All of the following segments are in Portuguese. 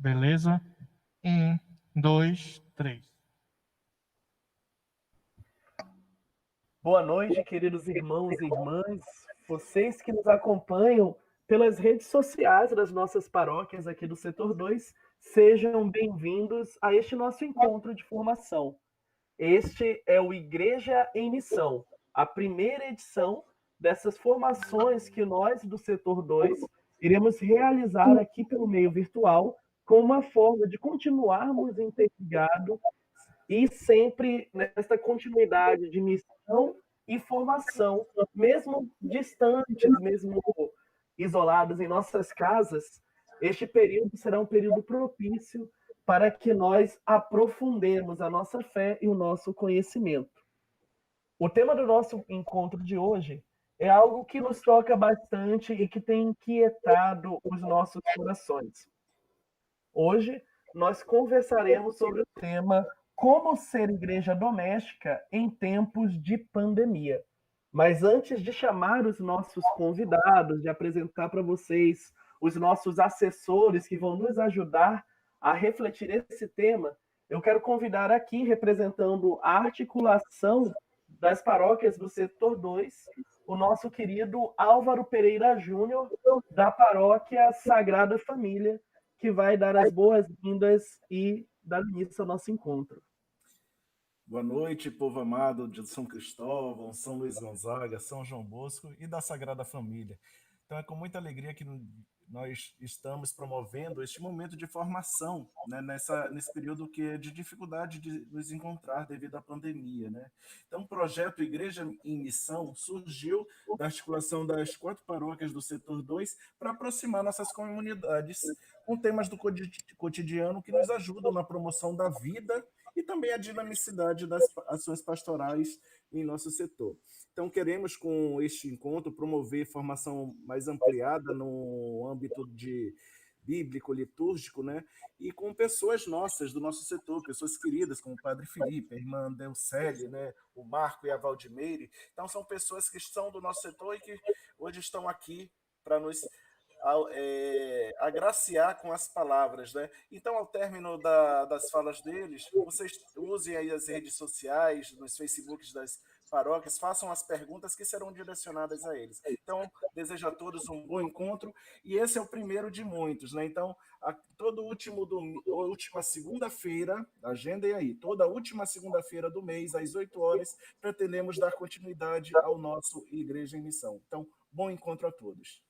Beleza? 1, 2, 3. Boa noite, queridos irmãos e irmãs, vocês que nos acompanham pelas redes sociais das nossas paróquias aqui do Setor 2, sejam bem-vindos a este nosso encontro de formação. Este é o Igreja em Missão, a primeira edição dessas formações que nós do Setor 2 iremos realizar aqui pelo meio virtual, com uma forma de continuarmos interligados e sempre nesta continuidade de missão e formação, mesmo distantes, mesmo isolados em nossas casas, este período será um período propício para que nós aprofundemos a nossa fé e o nosso conhecimento. O tema do nosso encontro de hoje é algo que nos toca bastante e que tem inquietado os nossos corações. Hoje, nós conversaremos sobre o tema como ser igreja doméstica em tempos de pandemia. Mas antes de chamar os nossos convidados, de apresentar para vocês os nossos assessores que vão nos ajudar a refletir esse tema, eu quero convidar aqui, representando a articulação das paróquias do Setor 2, o nosso querido Álvaro Pereira Júnior, da paróquia Sagrada Família, que vai dar as boas-vindas e dar início ao nosso encontro. Boa noite, povo amado de São Cristóvão, São Luís Gonzaga, São João Bosco e da Sagrada Família. Então é com muita alegria que nós estamos promovendo este momento de formação, né, nesse período que é de dificuldade de nos encontrar devido à pandemia, né? Então o projeto Igreja em Missão surgiu da articulação das 4 paróquias do Setor 2 para aproximar nossas comunidades com temas do cotidiano que nos ajudam na promoção da vida e também a dinamicidade das ações pastorais em nosso setor. Então, queremos, com este encontro, promover formação mais ampliada no âmbito de bíblico, litúrgico, né? E com pessoas nossas, do nosso setor, pessoas queridas, como o Padre Felipe, a irmã Delcele, né? O Marco e a Valdimeire. Então, são pessoas que são do nosso setor e que hoje estão aqui para nos agraciar com as palavras, né? Então, ao término das falas deles, vocês usem aí as redes sociais, nos Facebooks das paróquias, façam as perguntas que serão direcionadas a eles. Então, desejo a todos um bom encontro, e esse é o primeiro de muitos, né? Então, toda última segunda-feira, agendem aí, toda última segunda-feira do mês, às 8 horas, pretendemos dar continuidade ao nosso Igreja em Missão. Então, bom encontro a todos.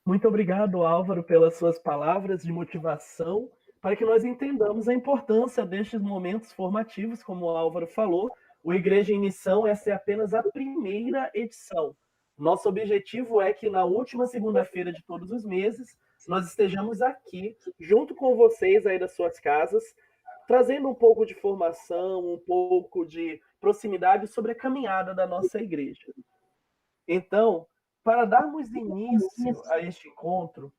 Muito obrigado, Álvaro, pelas suas palavras de motivação, para que nós entendamos a importância destes momentos formativos, como o Álvaro falou. O Igreja em Missão, essa é apenas a primeira edição. Nosso objetivo é que na última segunda-feira de todos os meses, nós estejamos aqui, junto com vocês aí das suas casas, trazendo um pouco de formação, um pouco de proximidade sobre a caminhada da nossa igreja. Então, para darmos início a este encontro,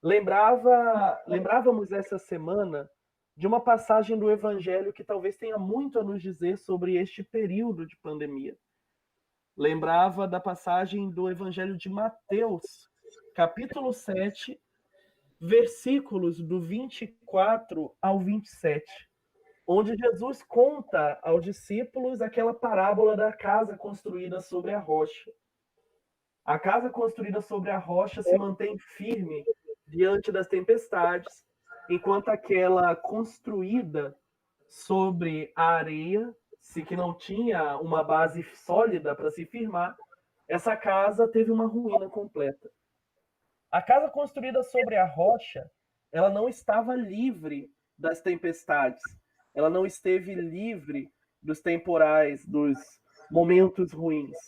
lembrávamos essa semana de uma passagem do Evangelho que talvez tenha muito a nos dizer sobre este período de pandemia. Lembrava da passagem do Evangelho de Mateus, capítulo 7, versículos do 24 ao 27, onde Jesus conta aos discípulos aquela parábola da casa construída sobre a rocha. A casa construída sobre a rocha se mantém firme diante das tempestades, enquanto aquela construída sobre a areia, se que não tinha uma base sólida para se firmar, essa casa teve uma ruína completa. A casa construída sobre a rocha, ela não estava livre das tempestades, ela não esteve livre dos temporais, dos momentos ruins.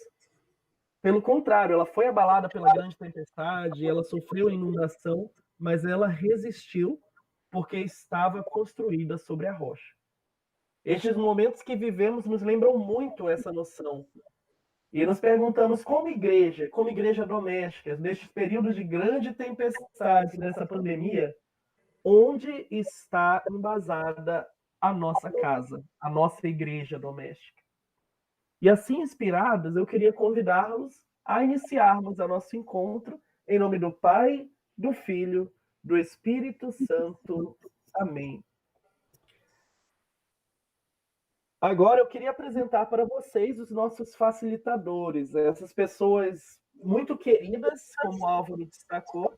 Pelo contrário, ela foi abalada pela grande tempestade, ela sofreu a inundação, mas ela resistiu porque estava construída sobre a rocha. Estes momentos que vivemos nos lembram muito essa noção. E nos perguntamos como igreja doméstica, nestes períodos de grande tempestade dessa pandemia, onde está embasada a nossa casa, a nossa igreja doméstica? E assim inspirados, eu queria convidá-los a iniciarmos o nosso encontro em nome do Pai, do Filho do Espírito Santo. Amém. Agora eu queria apresentar para vocês os nossos facilitadores, essas pessoas muito queridas, como o Álvaro destacou,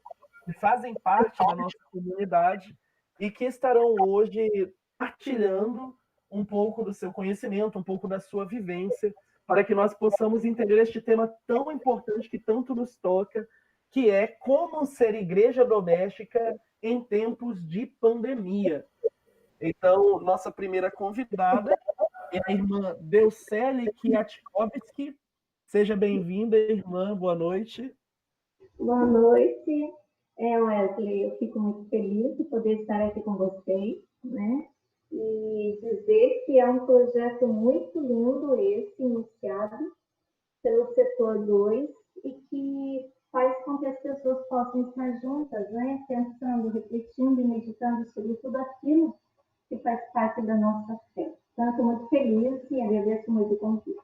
que fazem parte da nossa comunidade e que estarão hoje partilhando um pouco do seu conhecimento, um pouco da sua vivência, para que nós possamos entender este tema tão importante que tanto nos toca, que é como ser igreja doméstica em tempos de pandemia. Então, nossa primeira convidada é a irmã Deucele Kiatkovski. Seja bem-vinda, irmã, boa noite. Boa noite, Wesley. Eu fico muito feliz de poder estar aqui com vocês, né? E dizer que é um projeto muito lindo esse, iniciado pelo setor 2, e que faz com que as pessoas possam estar juntas, né? Pensando, refletindo e meditando sobre tudo aquilo que faz parte da nossa fé. Então, eu estou muito feliz e agradeço muito o convite.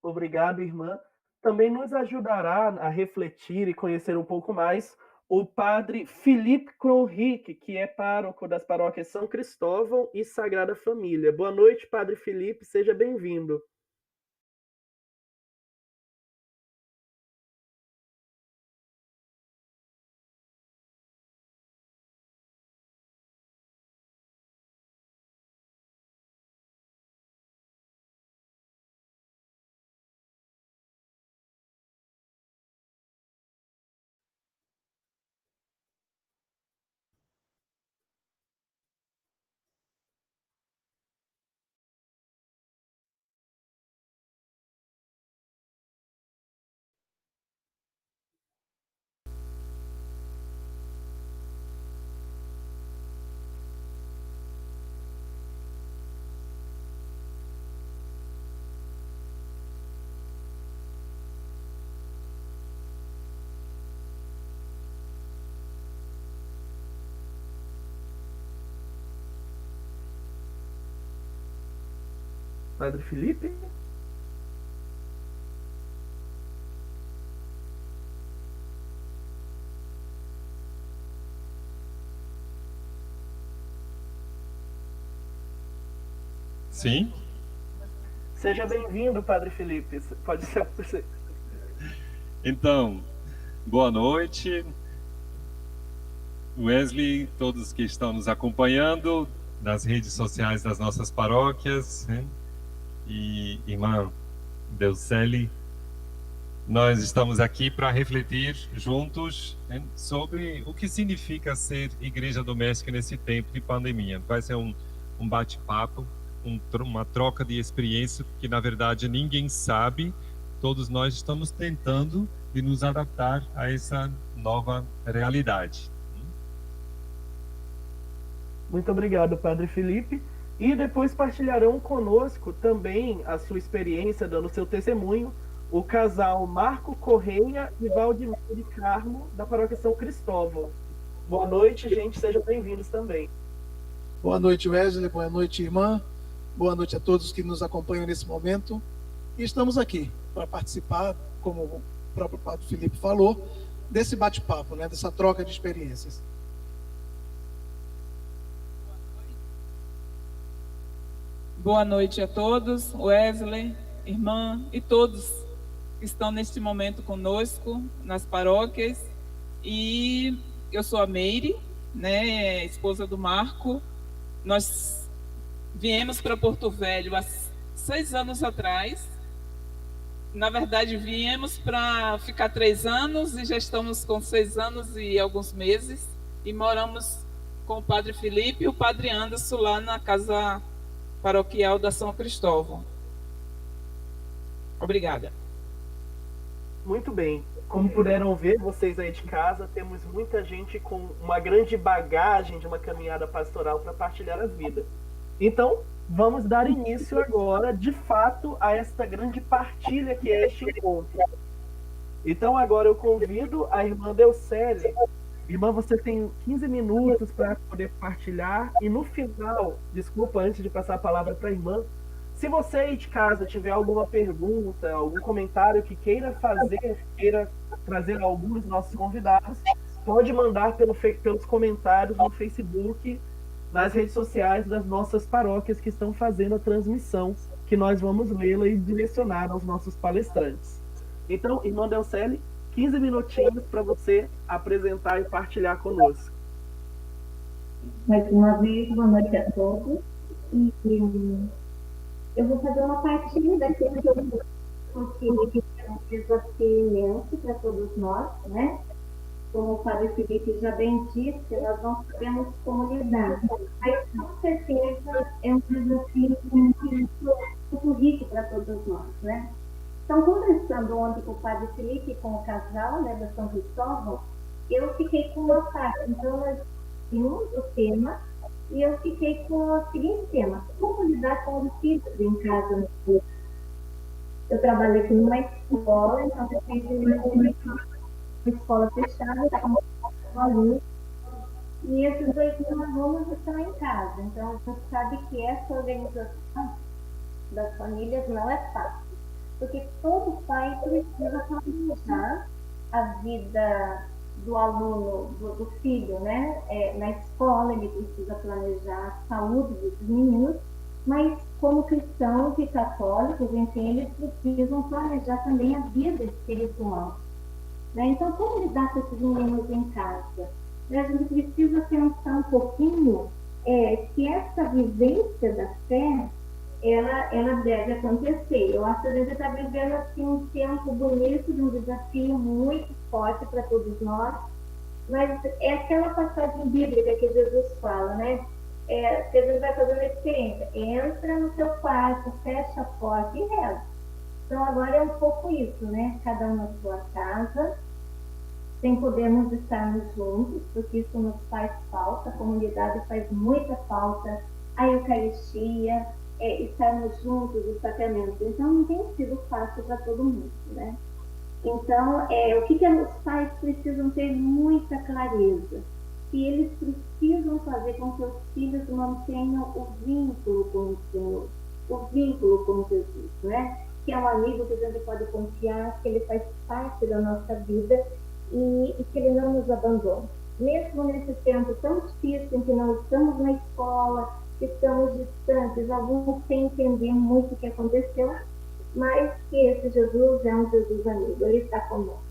Obrigado, irmã. Também nos ajudará a refletir e conhecer um pouco mais o padre Felipe Kronrick, que é pároco das paróquias São Cristóvão e Sagrada Família. Boa noite, padre Felipe, seja bem-vindo. Padre Felipe? Sim. Seja bem-vindo, padre Felipe. Pode ser você. Então, boa noite, Wesley, todos que estão nos acompanhando nas redes sociais das nossas paróquias, né? E irmã Deucele, nós estamos aqui para refletir juntos, né, sobre o que significa ser igreja doméstica nesse tempo de pandemia. Vai ser um bate-papo, uma troca de experiência que, na verdade, ninguém sabe. Todos nós estamos tentando de nos adaptar a essa nova realidade. Muito obrigado, padre Felipe. E depois partilharão conosco também a sua experiência, dando seu testemunho, o casal Marco Correia e Valdemar de Carmo, da paróquia São Cristóvão. Boa noite, gente, sejam bem-vindos também. Boa noite, Wesley, boa noite, irmã, boa noite a todos que nos acompanham nesse momento. E estamos aqui para participar, como o próprio padre Felipe falou, desse bate-papo, né, dessa troca de experiências. Boa noite a todos, Wesley, irmã e todos que estão neste momento conosco nas paróquias. E eu sou a Meire, né, esposa do Marco. Nós viemos para Porto Velho há 6 anos atrás. Na verdade, viemos para ficar 3 anos e já estamos com 6 anos e alguns meses. E moramos com o padre Felipe e o padre Anderson lá na casa paroquial da São Cristóvão. Obrigada. Muito bem. Como puderam ver, vocês aí de casa, temos muita gente com uma grande bagagem de uma caminhada pastoral para partilhar a vida. Então, vamos dar início agora, de fato, a esta grande partilha que é este encontro. Então, agora eu convido a irmã Deucele. Irmã, você tem 15 minutos para poder partilhar e no final, desculpa, antes de passar a palavra para a irmã, Se você aí de casa tiver alguma pergunta, algum comentário que queira fazer, queira trazer algum dos nossos convidados, pode mandar pelos comentários no Facebook, nas redes sociais das nossas paróquias que estão fazendo a transmissão, que nós vamos lê-la e direcionar aos nossos palestrantes. Então, irmã Delcele, 15 minutinhos para você apresentar e partilhar conosco. Mais uma vez, boa noite a todos. E eu vou fazer uma partilha daquilo que eu porque é um desafio imenso para todos nós, né? Como o Padre Felipe já bem disse, nós não sabemos como lidar. Mas, com certeza, é um desafio muito rico para todos nós, né? Então, conversando ontem com o Padre Felipe e com o casal, né, da São Cristóvão, eu fiquei com uma parte. Então, nós tínhamos o tema e eu fiquei com o seguinte tema: como lidar com os filhos em casa. Eu trabalhei aqui numa escola, então recentemente uma escola fechada, com alunos, e esses 2.000 alunos estão em casa. Então, a gente sabe que essa organização das famílias não é fácil, porque todo pai precisa planejar a vida do aluno, do filho, né? Na escola, ele precisa planejar a saúde desses meninos, mas como cristãos e católicos, enfim, eles precisam planejar também a vida espiritual, né? Então, como lidar com esses meninos em casa? A gente precisa pensar um pouquinho que essa vivência da fé, ela deve acontecer. Eu acho que a gente está vivendo assim, um tempo bonito, de um desafio muito forte para todos nós, mas é aquela passagem bíblica que Jesus fala, né? Que a gente vai fazendo a experiência. Entra no seu quarto, fecha a porta e reza. Então, agora é um pouco isso, né? Cada um na sua casa, sem podermos estarmos juntos, porque isso nos faz falta, a comunidade faz muita falta, a Eucaristia, estarmos juntos, os sacramentos. Então, não tem sido fácil para todo mundo, né? Então, o que os pais precisam ter muita clareza? Que eles precisam fazer com que os filhos mantenham o vínculo com o Senhor, o vínculo com Jesus, né? Que é um amigo que a gente pode confiar, que ele faz parte da nossa vida e que ele não nos abandona. Mesmo nesse tempo tão difícil em que nós estamos na escola, que estamos distantes, alguns sem entender muito o que aconteceu, mas que esse Jesus é um Jesus amigo, ele está conosco,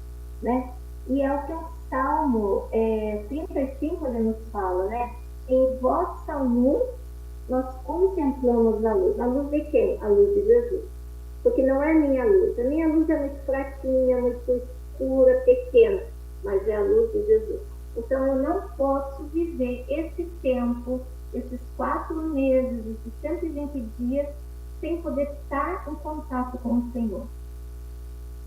né? E é o que o Salmo 35 ele nos fala, né? Em vossa luz nós contemplamos a luz. A luz de quem? A luz de Jesus. Porque não é a minha luz. A minha luz é muito fraquinha, muito escura, pequena, mas é a luz de Jesus. Então eu não posso viver esse tempo, esses 4 meses, esses 120 dias, sem poder estar em contato com o Senhor.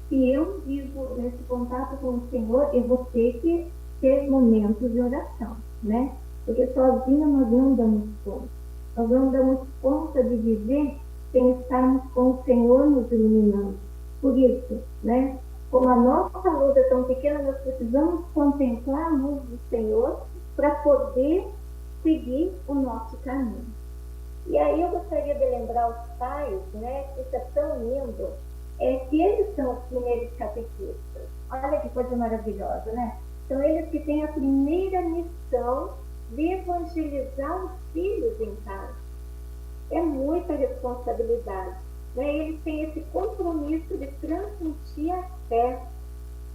Se eu vivo nesse contato com o Senhor, eu vou ter que ter momentos de oração, né? Porque sozinho nós não damos conta. Nós não damos conta de viver sem estarmos com o Senhor nos iluminando. Por isso, né? Como a nossa luz é tão pequena, nós precisamos contemplar a luz do Senhor para poder seguir o nosso caminho. E aí eu gostaria de lembrar os pais, né? Que isso é tão lindo. Que eles são os primeiros catequistas. Olha que coisa maravilhosa, né? São eles que têm a primeira missão de evangelizar os filhos em casa. É muita responsabilidade, né? Eles têm esse compromisso de transmitir a fé,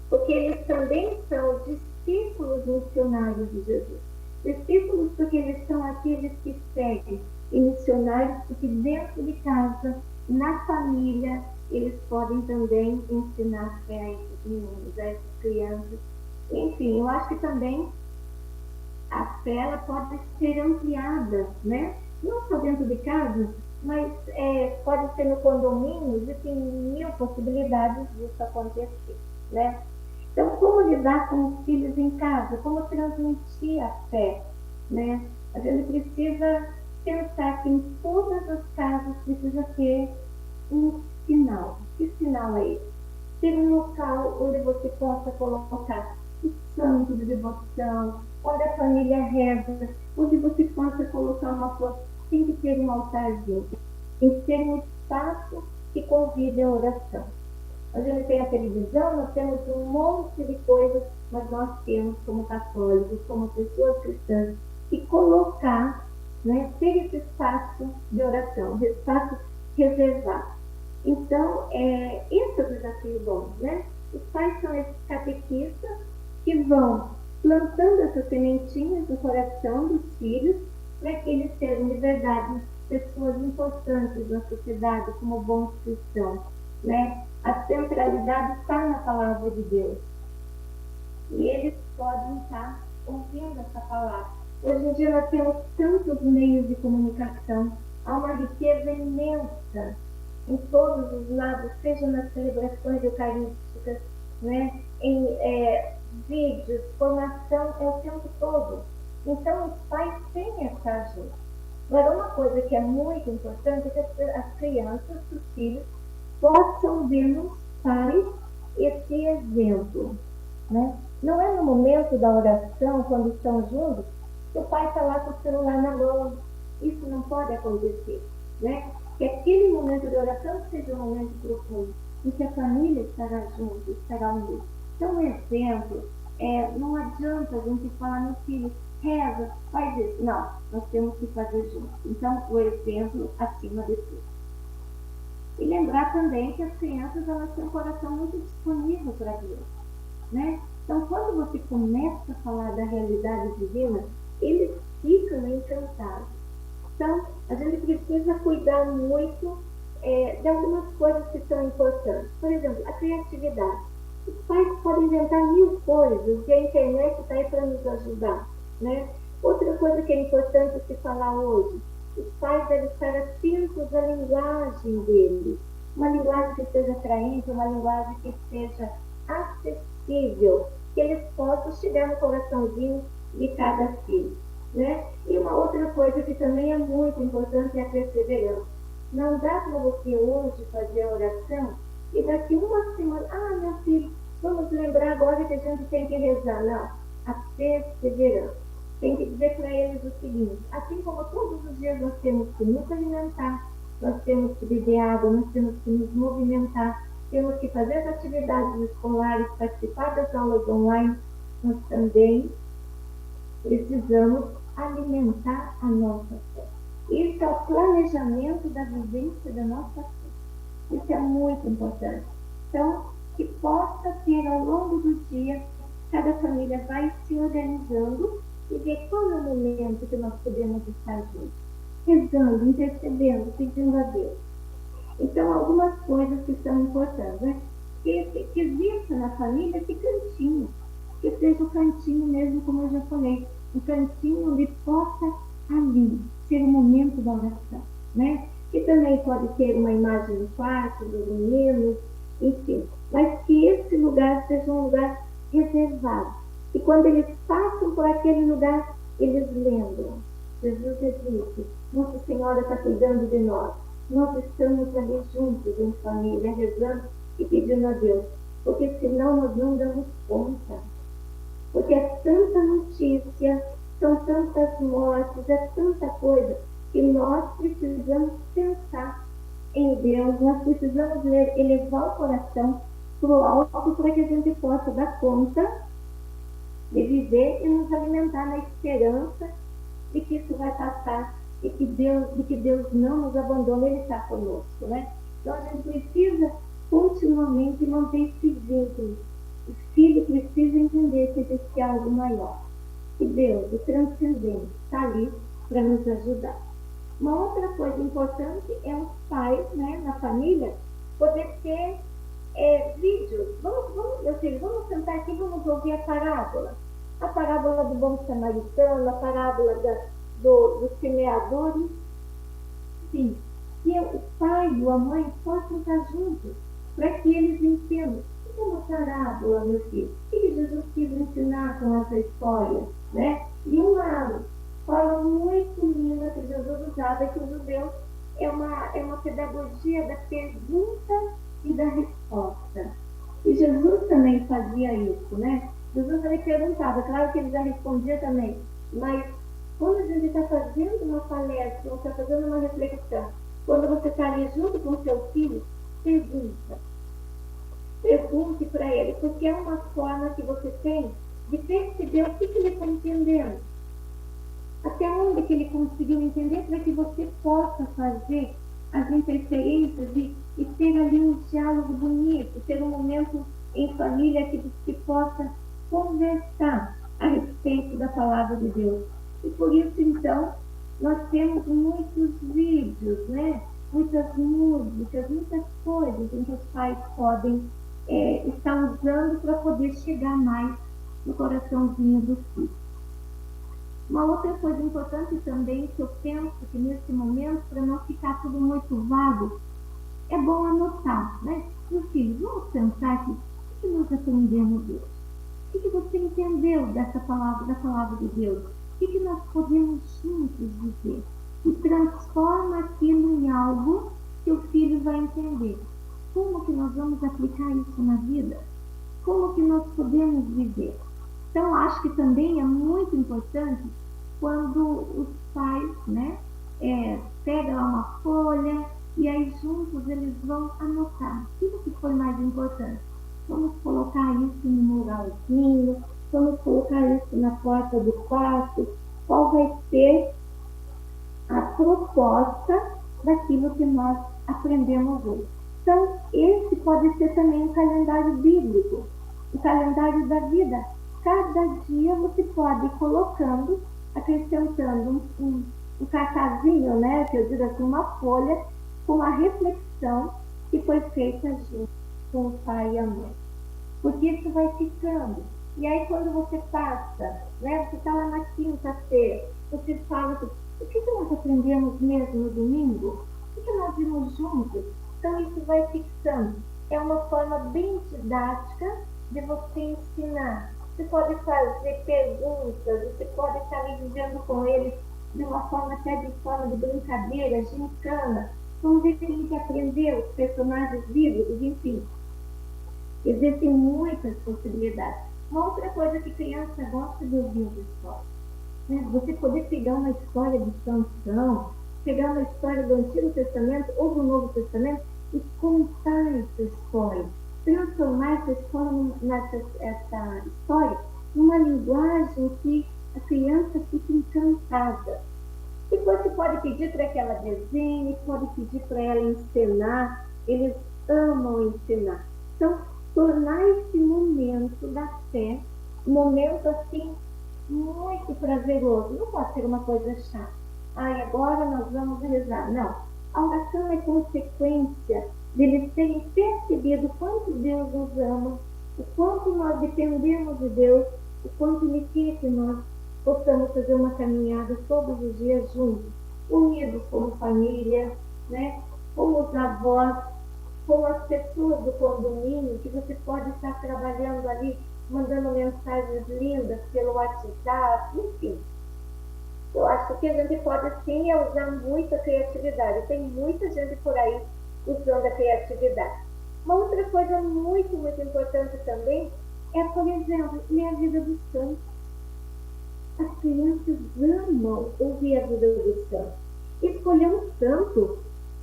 porque eles também são discípulos missionários de Jesus. Discípulos porque eles são aqueles que seguem, e missionários porque dentro de casa, na família, eles podem também ensinar fé a esses meninos, a essas crianças. Enfim, eu acho que também a fé ela pode ser ampliada, né? Não só dentro de casa, mas pode ser no condomínio, existem 1000 possibilidades disso acontecer, né? Então, como lidar com os filhos em casa? Como transmitir a fé, né? A gente precisa pensar que em todas as casas precisa ter um sinal. Que sinal é esse? Ter um local onde você possa colocar o santo de devoção, onde a família reza, onde você possa colocar uma foto. Tem que ter um altarzinho, tem que ter um espaço que convida a oração. A gente tem a televisão, nós temos um monte de coisas, mas nós temos, como católicos, como pessoas cristãs, que colocar, né, ter esse espaço de oração, esse espaço reservado. Então, esse é o desafio bom, né? Os pais são esses catequistas que vão plantando essas sementinhas no coração dos filhos para que eles sejam, de verdade, pessoas importantes na sociedade como bons cristãos, né? A centralidade está na palavra de Deus. E eles podem estar ouvindo essa palavra. Hoje em dia nós temos tantos meios de comunicação, há uma riqueza imensa em todos os lados, seja nas celebrações eucarísticas, né? Em vídeos, formação, é o tempo todo. Então os pais têm que estar juntos. Agora, uma coisa que é muito importante é que as crianças, os filhos, possam ver nos pais esse exemplo, né? Não é no momento da oração, quando estão juntos, que o pai está lá com o celular na mão. Isso não pode acontecer, né? Que aquele momento de oração seja um momento profundo, em que a família estará junto, estará unida. Então, um exemplo, não adianta a gente falar, meu filho, reza, faz isso. Não, nós temos que fazer juntos. Então, o exemplo acima de tudo. E lembrar também que as crianças, elas têm um coração muito disponível para Deus, né? Então, quando você começa a falar da realidade divina, eles ficam encantados. Então, a gente precisa cuidar muito de algumas coisas que são importantes. Por exemplo, a criatividade. Os pais podem inventar mil coisas e a internet está aí para nos ajudar, né? Outra coisa que é importante se falar hoje, os pais devem estar atentos à linguagem deles. Uma linguagem que seja atraente, uma linguagem que seja acessível, que eles possam chegar no coraçãozinho de cada filho, né? E uma outra coisa que também é muito importante é a perseverança. Não dá para você hoje fazer a oração e daqui uma semana, meu filho, vamos lembrar agora que a gente tem que rezar. Não, a perseverança. Tem que dizer para eles o seguinte, assim como todos os dias nós temos que nos alimentar, nós temos que beber água, nós temos que nos movimentar, temos que fazer as atividades escolares, participar das aulas online, nós também precisamos alimentar a nossa fé. Isso é o planejamento da vivência da nossa fé. Isso é muito importante. Então, que possa ter ao longo do dia, cada família vai se organizando e ver qual é o momento que nós podemos estar juntos, rezando, intercedendo, pedindo a Deus. Então, algumas coisas que são importantes, né? Que exista na família esse cantinho, que seja o cantinho mesmo, como eu já falei, um cantinho onde possa ali ser o momento da oração, né? Que também pode ter uma imagem no quarto dos meninos, enfim, mas que esse lugar seja um lugar reservado. E quando eles passam por aquele lugar, eles lembram. Jesus disse, Nossa Senhora está cuidando de nós. Nós estamos ali juntos em família, rezando e pedindo a Deus. Porque senão nós não damos conta. Porque é tanta notícia, são tantas mortes, é tanta coisa, que nós precisamos pensar em Deus, nós precisamos elevar o coração para o alto para que a gente possa dar conta de viver e nos alimentar na esperança de que isso vai passar e que Deus não nos abandona, Ele está conosco, né? Então a gente precisa continuamente manter esse vínculo. O filho precisa entender que existe algo maior. E Deus, o transcendente, está ali para nos ajudar. Uma outra coisa importante é os pais, né, na família, poder ter vídeos. Meu filho, vamos sentar aqui, vamos ouvir a parábola. A parábola do bom samaritano, a parábola dos semeadores. Sim, que o pai e a mãe possam estar juntos, para que eles entendam. O que é uma parábola, meu filho? O que Jesus quis ensinar com essa história, né? E uma forma muito linda que Jesus usava é que os judeus é uma pedagogia da pergunta e da resposta. E Jesus também fazia isso, né? Jesus ele perguntava, claro que ele já respondia também, mas quando a gente está fazendo uma palestra, ou está fazendo uma reflexão, Quando você está ali junto com o seu filho, pergunte para ele, porque é uma forma que você tem de perceber o que ele está entendendo. Até onde que ele conseguiu entender, para que você possa fazer as interferências e ter ali um diálogo bonito, ter um momento em família que possa conversar a respeito da palavra de Deus. E por isso, então, nós temos muitos vídeos, né? Muitas músicas, muitas coisas em que os pais podem estar usando para poder chegar mais no coraçãozinho do filho. Uma outra coisa importante também que eu penso que nesse momento, para não ficar tudo muito vago, é bom anotar, né? Meu filho, vamos pensar aqui, o que nós aprendemos hoje? O que você entendeu dessa palavra, da palavra de Deus? O que nós podemos juntos dizer? E transforma aquilo em algo que o filho vai entender. Como que nós vamos aplicar isso na vida? Como que nós podemos viver? Então, acho que também é muito importante quando os pais, né, pegam lá uma folha e aí juntos eles vão anotar o que foi mais importante. Vamos colocar isso no muralzinho, vamos colocar isso na porta do quarto. Qual vai ser a proposta daquilo que nós aprendemos hoje? Então, esse pode ser também um calendário bíblico, o calendário da vida. Cada dia você pode ir colocando, acrescentando um cartazinho, né, que eu digo assim, uma folha, com a reflexão que foi feita junto com o pai e a mãe. Porque isso vai ficando. E aí quando você passa, né, você está lá na quinta-feira, você fala assim, o que nós aprendemos mesmo no domingo? O que nós vimos juntos? Então isso vai fixando. É uma forma bem didática de você ensinar. Você pode fazer perguntas, você pode estar ali vivendo com eles de uma forma até de forma de brincadeira, gincana. Vamos ver se a gente aprendeu os personagens bíblicos, enfim. Existem muitas possibilidades. Uma outra coisa que criança gosta de ouvir as histórias. Né? Você poder pegar uma história de Sansão, pegar uma história do Antigo Testamento ou do Novo Testamento e contar essa história. Transformar essa história numa linguagem que a criança fica encantada. Depois você pode pedir para que ela desenhe, pode pedir para ela encenar. Eles amam ensinar. Então, tornar esse momento da fé um momento assim muito prazeroso. Não pode ser uma coisa chata. Agora nós vamos rezar. Não. A oração é consequência deles terem percebido o quanto Deus nos ama, o quanto nós dependemos de Deus, o quanto Ele quer que nós possamos fazer uma caminhada todos os dias juntos, unidos como família, né? Como os avós, como as pessoas do condomínio, que você pode estar trabalhando ali, mandando mensagens lindas pelo WhatsApp, enfim. Eu acho que a gente pode sim usar muita criatividade. Tem muita gente por aí usando a criatividade. Uma outra coisa muito, muito importante também é, por exemplo, ler a vida dos santos. As crianças amam ouvir a vida dos santos. Escolher um santo,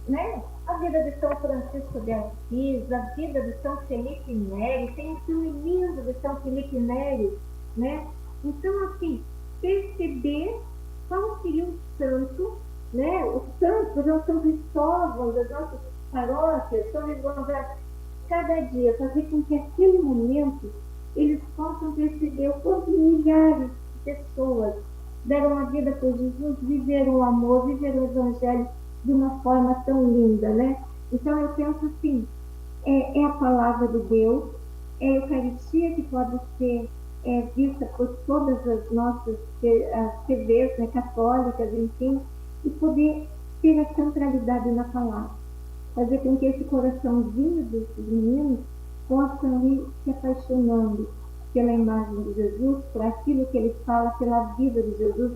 né? A vida de São Francisco de Assis, a vida de São Felipe Neri, tem um filme lindo de São Felipe Neri, né? Então, assim, perceber qual seria o santo, né? Os santos, por exemplo, São Cristóvão, das nossas paróquias, São Gonçalo, cada dia fazer com que aquele momento eles possam perceber o quanto milhares de pessoas deram a vida por Jesus, viveram o amor, viveram o Evangelho de uma forma tão linda, né? Então eu penso assim, é a palavra de Deus, é a Eucaristia que pode ser vista por todas as nossas TVs, né, católicas, enfim, e poder ter a centralidade na palavra. Fazer com que esse coraçãozinho desses meninos possam ir se apaixonando pela imagem de Jesus, por aquilo que ele fala, pela vida de Jesus,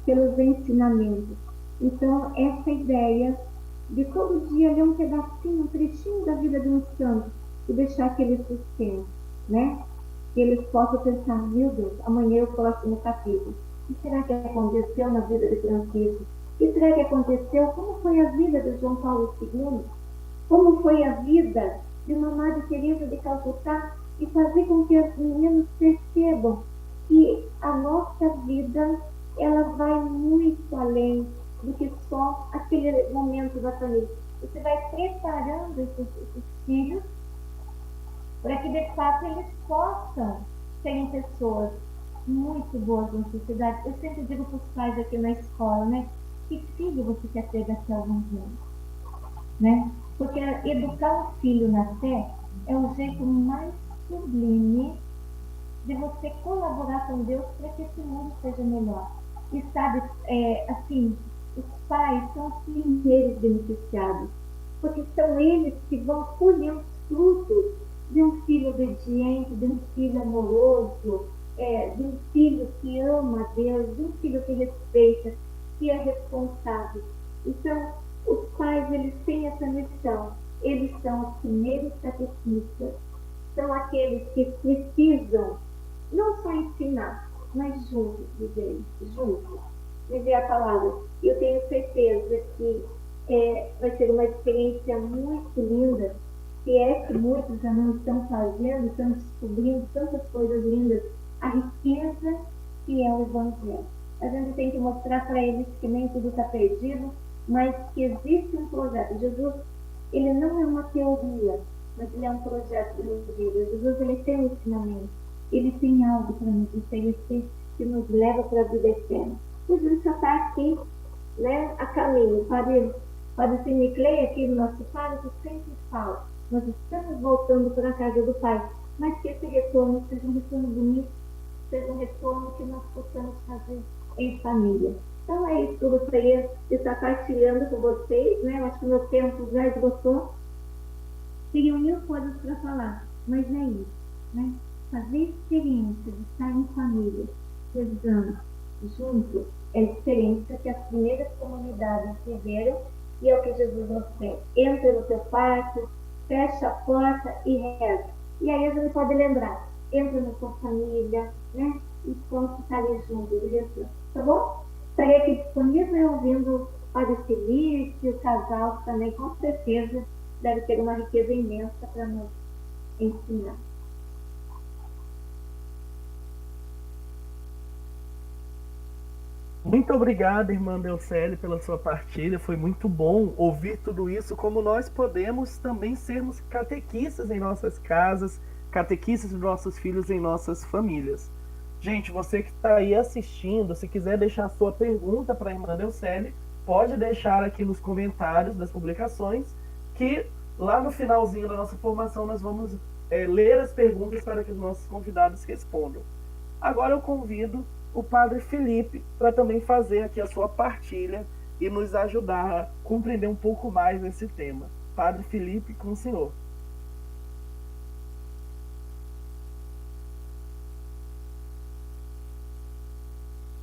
pelos ensinamentos. Então, essa ideia de todo dia ler um pedacinho, um trechinho da vida de um santo e deixar que ele sustente, né? Que eles possam pensar, meu Deus, amanhã eu coloco no capítulo. O que será que aconteceu na vida de Francisco? que será que aconteceu? Como foi a vida de João Paulo II? Como foi a vida de uma Madre Teresa de Calcutá? E fazer com que as meninas percebam que a nossa vida, ela vai muito além do que só aquele momento da família. Você vai preparando esses filhos para que, de fato, eles possam serem pessoas muito boas na sociedade. Eu sempre digo para os pais aqui na escola, né? Que filho você quer ter daqui a alguns anos? Né? Porque educar um filho na fé é o jeito mais sublime de você colaborar com Deus para que esse mundo seja melhor. E sabe, assim, os pais são os primeiros beneficiados, porque são eles que vão colher os frutos de um filho obediente, de um filho amoroso, de um filho que ama a Deus, de um filho que respeita, que é responsável. Então, os pais, eles têm essa missão. Eles são os primeiros catequistas, são aqueles que precisam não só ensinar, mas juntos viver, juntos viver a palavra. Eu tenho certeza que vai ser uma experiência muito linda, se é que muitos já não estão fazendo, estão descobrindo tantas coisas lindas, a riqueza que é o Evangelho. A gente tem que mostrar para eles que nem tudo está perdido, mas que existe um projeto. Jesus, ele não é uma teoria, mas ele é um projeto de vida. Jesus, ele tem um ensinamento, ele tem algo para nos oferecer que nos leva para a vida eterna. Jesus só está aqui, né, a caminho. Padre Siniclei, aqui no nosso pároco, sempre fala, nós estamos voltando para a casa do Pai, mas que esse retorno seja um retorno bonito, seja um retorno que nós possamos fazer em família. Então é isso que eu gostaria de estar partilhando com vocês, né? Eu acho que o meu tempo já esgotou. Teriam mil coisas para falar, mas é isso, né? Fazer experiência de estar em família, rezando, juntos, é a experiência que as primeiras comunidades viveram e é o que Jesus nos tem. Entra no teu quarto, fecha a porta e reza. E aí a gente pode lembrar, entra na sua família, né? E posso estar ali junto, rezando, tá bom? Estarei aqui disponível ouvindo o Padre Felipe, o casal também, com certeza deve ter uma riqueza imensa para nos ensinar. Muito obrigado, irmã Delcele, pela sua partilha. Foi muito bom ouvir tudo isso, como nós podemos também sermos catequistas em nossas casas, catequistas dos nossos filhos em nossas famílias. Gente, você que está aí assistindo, se quiser deixar a sua pergunta para a irmã Delcele, pode deixar aqui nos comentários das publicações, que lá no finalzinho da nossa formação nós vamos ler as perguntas para que os nossos convidados respondam. Agora eu convido o Padre Felipe para também fazer aqui a sua partilha e nos ajudar a compreender um pouco mais esse tema. Padre Felipe, com o senhor.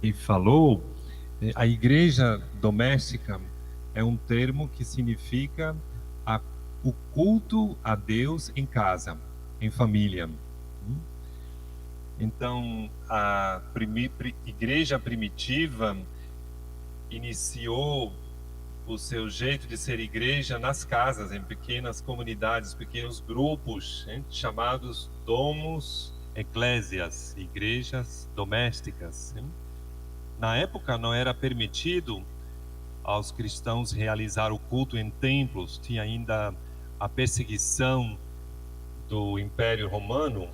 E falou, a igreja doméstica é um termo que significa o culto a Deus em casa, em família. Então, a igreja primitiva iniciou o seu jeito de ser igreja nas casas, em pequenas comunidades, pequenos grupos, chamados domus ecclesias, igrejas domésticas. Na época não era permitido aos cristãos realizar o culto em templos, tinha ainda a perseguição do Império Romano,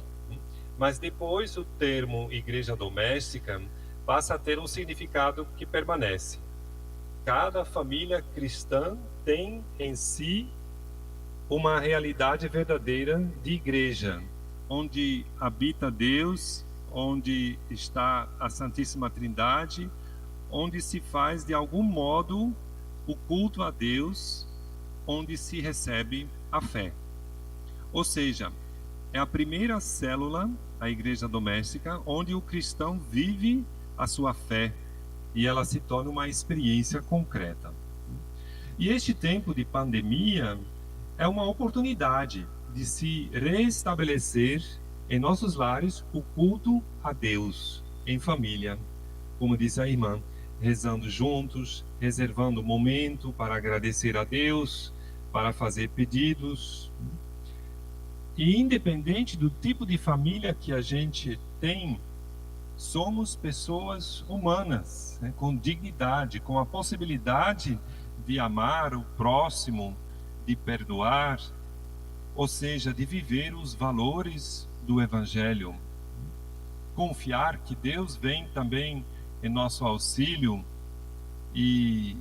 mas depois o termo igreja doméstica passa a ter um significado que permanece. Cada família cristã tem em si uma realidade verdadeira de igreja, onde habita Deus, onde está a Santíssima Trindade, onde se faz de algum modo o culto a Deus, onde se recebe a fé. Ou seja, é a primeira célula, a igreja doméstica, onde o cristão vive a sua fé e ela se torna uma experiência concreta. E este tempo de pandemia é uma oportunidade de se restabelecer em nossos lares o culto a Deus em família, como disse a irmã, rezando juntos, reservando momento para agradecer a Deus, para fazer pedidos. E independente do tipo de família que a gente tem, somos pessoas humanas, né, com dignidade, com a possibilidade de amar o próximo, de perdoar, ou seja, de viver os valores do Evangelho. Confiar que Deus vem também em nosso auxílio e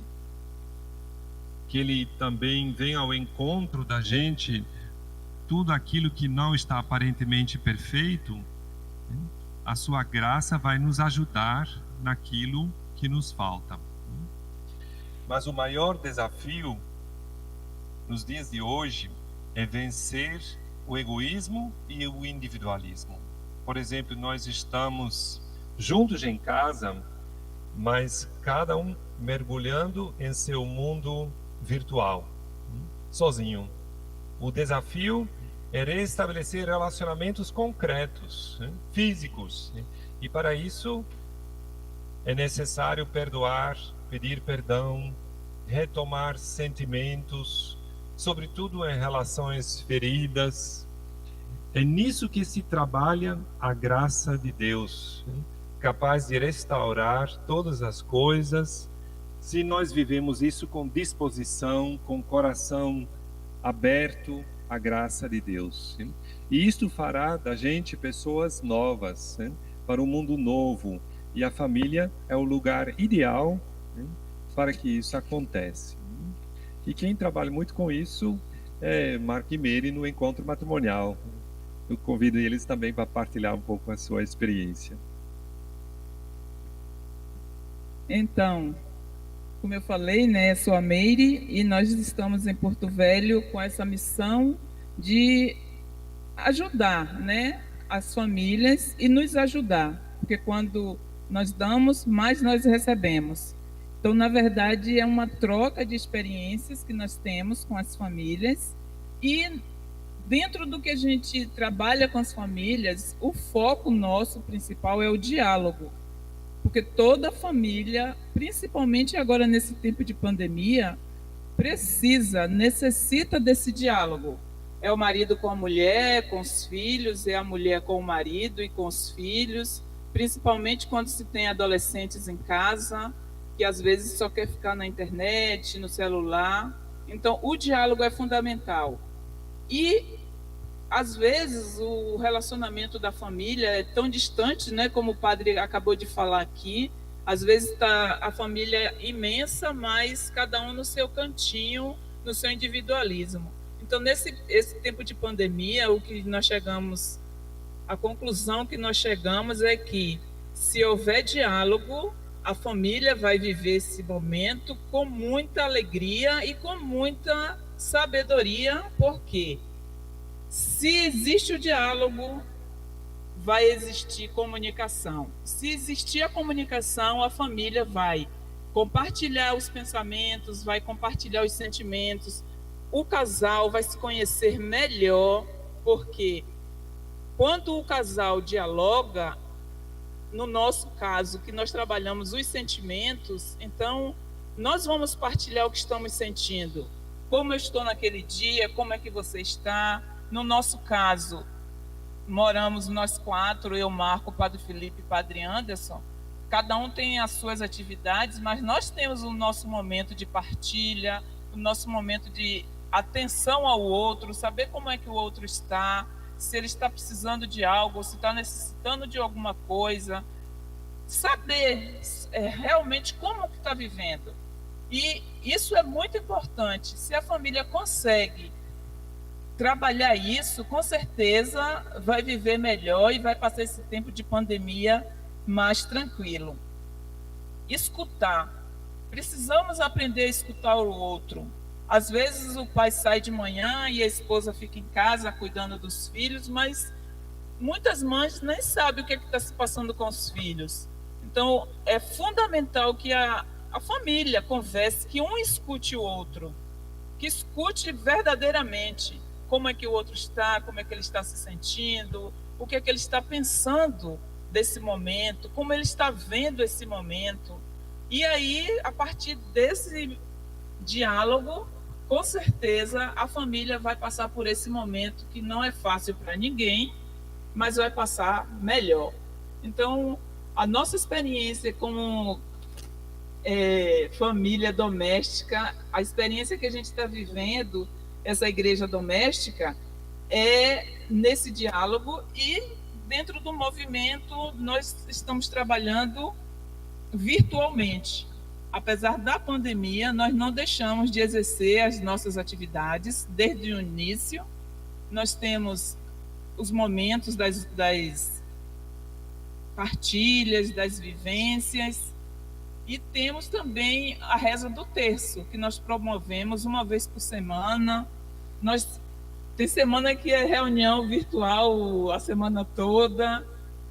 que Ele também vem ao encontro da gente, tudo aquilo que não está aparentemente perfeito, a sua graça vai nos ajudar naquilo que nos falta. Mas o maior desafio nos dias de hoje é vencer o egoísmo e o individualismo. Por exemplo, nós estamos juntos em casa, mas cada um mergulhando em seu mundo virtual, sozinho. O desafio é restabelecer relacionamentos concretos, físicos. E para isso é necessário perdoar, pedir perdão, retomar sentimentos, sobretudo em relações feridas. É nisso que se trabalha a graça de Deus, capaz de restaurar todas as coisas, se nós vivemos isso com disposição, com coração aberto à graça de Deus. E isto fará da gente pessoas novas, para um mundo novo. E a família é o lugar ideal para que isso aconteça. E quem trabalha muito com isso é Marco e Mary no Encontro Matrimonial. Eu convido eles também para partilhar um pouco a sua experiência. Então, como eu falei, né, sou a Meire e nós estamos em Porto Velho com essa missão de ajudar, né, as famílias e nos ajudar, porque quando nós damos, mais nós recebemos. Então, na verdade, é uma troca de experiências que nós temos com as famílias e dentro do que a gente trabalha com as famílias, o foco nosso principal é o diálogo. Porque toda família, principalmente agora nesse tempo de pandemia, necessita desse diálogo. É o marido com a mulher, com os filhos, é a mulher com o marido e com os filhos, principalmente quando se tem adolescentes em casa, que às vezes só quer ficar na internet, no celular. Então, o diálogo é fundamental. E às vezes o relacionamento da família é tão distante, né, como o padre acabou de falar aqui. Às vezes está a família imensa, mas cada um no seu cantinho, no seu individualismo. Então, esse tempo de pandemia, a conclusão que nós chegamos é que, se houver diálogo, a família vai viver esse momento com muita alegria e com muita sabedoria, porque se existe o diálogo, vai existir comunicação. Se existir a comunicação, a família vai compartilhar os pensamentos, vai compartilhar os sentimentos, o casal vai se conhecer melhor, porque quando o casal dialoga, no nosso caso, que nós trabalhamos os sentimentos, então nós vamos partilhar o que estamos sentindo. Como eu estou naquele dia, como é que você está? No nosso caso, moramos nós 4, eu, Marco, o Padre Felipe e o Padre Anderson. Cada um tem as suas atividades, mas nós temos o nosso momento de partilha, o nosso momento de atenção ao outro, saber como é que o outro está, se ele está precisando de algo, se está necessitando de alguma coisa, saber realmente como que está vivendo. E isso é muito importante. Se a família consegue trabalhar isso, com certeza vai viver melhor e vai passar esse tempo de pandemia mais tranquilo. Escutar. Precisamos aprender a escutar o outro. Às vezes o pai sai de manhã e a esposa fica em casa cuidando dos filhos, mas muitas mães nem sabem o que está se passando com os filhos. Então, é fundamental que a família converse, que um escute o outro, que escute verdadeiramente como é que o outro está, como é que ele está se sentindo, o que é que ele está pensando desse momento, como ele está vendo esse momento. E aí, a partir desse diálogo, com certeza a família vai passar por esse momento que não é fácil para ninguém, mas vai passar melhor. Então, a nossa experiência como família doméstica, a experiência que a gente está vivendo, essa igreja doméstica, é nesse diálogo, e dentro do movimento nós estamos trabalhando virtualmente. Apesar da pandemia, nós não deixamos de exercer as nossas atividades desde o início. Nós temos os momentos das partilhas, das vivências, e temos também a reza do terço, que nós promovemos uma vez por semana. Tem semana que é reunião virtual a semana toda,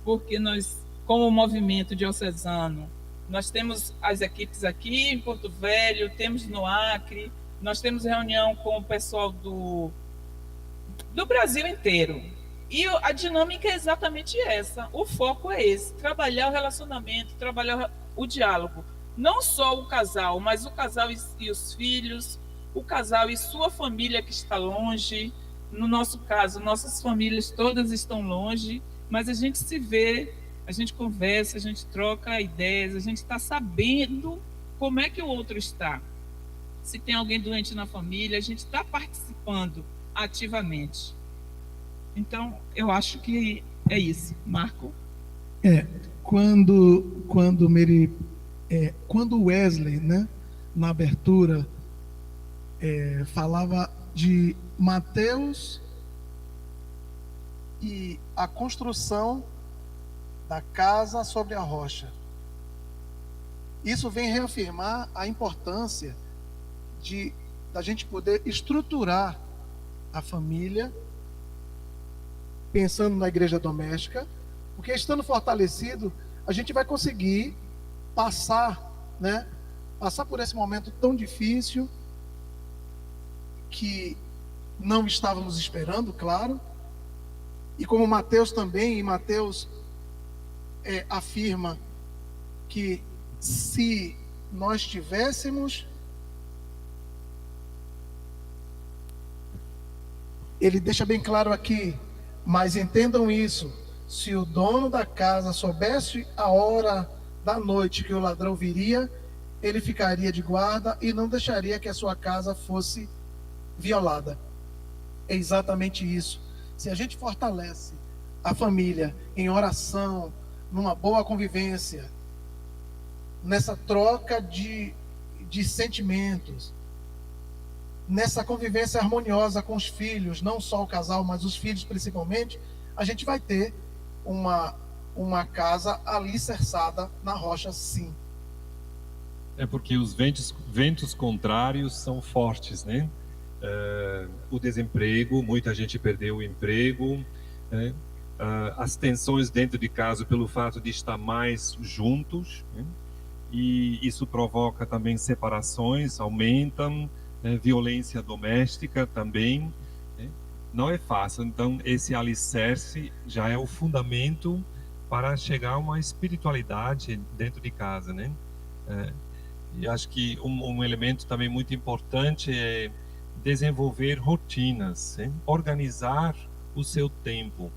porque nós, como movimento diocesano, nós temos as equipes aqui em Porto Velho, temos no Acre, nós temos reunião com o pessoal do Brasil inteiro. E a dinâmica é exatamente essa, o foco é esse, trabalhar o relacionamento, trabalhar o diálogo. Não só o casal, mas o casal e os filhos, o casal e sua família que está longe. No nosso caso, nossas famílias todas estão longe, mas a gente se vê, a gente conversa, a gente troca ideias, a gente está sabendo como é que o outro está. Se tem alguém doente na família, a gente está participando ativamente. Então, eu acho que é isso. Marco? Quando o Wesley, né, na abertura, falava de Mateus e a construção da casa sobre a rocha. Isso vem reafirmar a importância da gente poder estruturar a família pensando na igreja doméstica, porque estando fortalecido, a gente vai conseguir passar por esse momento tão difícil que não estávamos esperando, claro. E como Mateus também, Mateus afirma que se nós tivéssemos, ele deixa bem claro aqui, mas entendam isso, se o dono da casa soubesse a hora da noite que o ladrão viria, ele ficaria de guarda e não deixaria que a sua casa fosse violada. É exatamente isso. Se a gente fortalece a família em oração, numa boa convivência, nessa troca de sentimentos, nessa convivência harmoniosa com os filhos, não só o casal, mas os filhos principalmente, a gente vai ter uma casa alicerçada na rocha, sim. É porque os ventos contrários são fortes, né? O desemprego, muita gente perdeu o emprego, né? As tensões dentro de casa pelo fato de estar mais juntos, né? E isso provoca também separações, aumentam, né? Violência doméstica também, né? Não é fácil. Então esse alicerce já é o fundamento para chegar a uma espiritualidade dentro de casa, né? E acho que um elemento também muito importante é desenvolver rotinas, hein? Organizar o seu tempo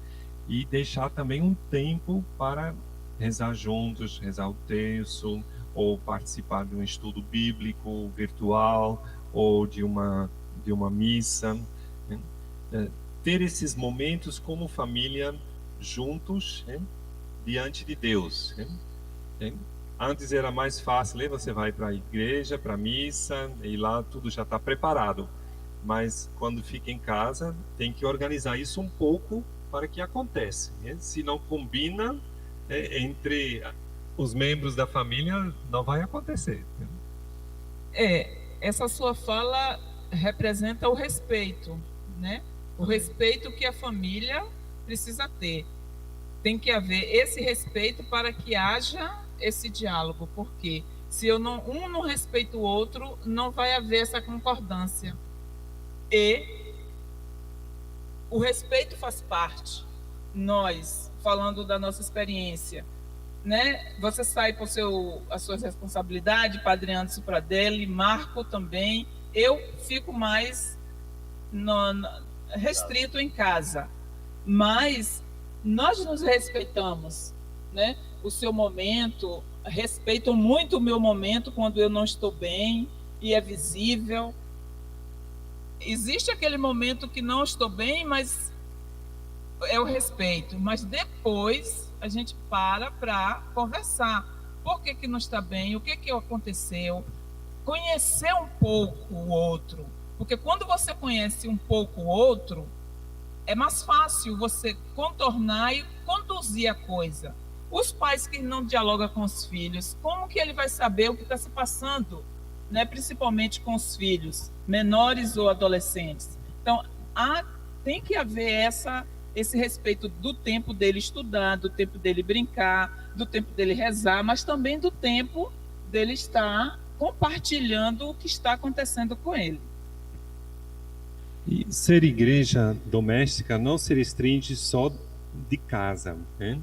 e deixar também um tempo para rezar juntos, rezar o terço, ou participar de um estudo bíblico virtual, ou de uma missa, hein? Ter esses momentos como família juntos, hein? Diante de Deus, hein? Antes era mais fácil, né? Você vai para a igreja, para a missa, e lá tudo já está preparado. Mas quando fica em casa, tem que organizar isso um pouco para que aconteça, né? Se não combina entre os membros da família, não vai acontecer, né? Essa sua fala representa o respeito, né? O respeito que a família precisa ter. Tem que haver esse respeito para que haja esse diálogo, porque se um não respeita o outro, não vai haver essa concordância. E o respeito faz parte. Nós, falando da nossa experiência, né? Você sai por as suas responsabilidades, Padre Anderson para dele, Marco também. Eu fico mais restrito em casa, mas nós nos respeitamos, né? O seu momento, respeitam muito o meu momento quando eu não estou bem e é visível. Existe aquele momento que não estou bem, mas eu respeito. Mas depois a gente para conversar. Por que não está bem? O que aconteceu? Conhecer um pouco o outro. Porque quando você conhece um pouco o outro, é mais fácil você contornar e conduzir a coisa. Os pais que não dialogam com os filhos, como que ele vai saber o que está se passando, né? Principalmente com os filhos, menores ou adolescentes? Então, tem que haver esse respeito do tempo dele estudar, do tempo dele brincar, do tempo dele rezar, mas também do tempo dele estar compartilhando o que está acontecendo com ele. E ser igreja doméstica não se restringe só de casa, né?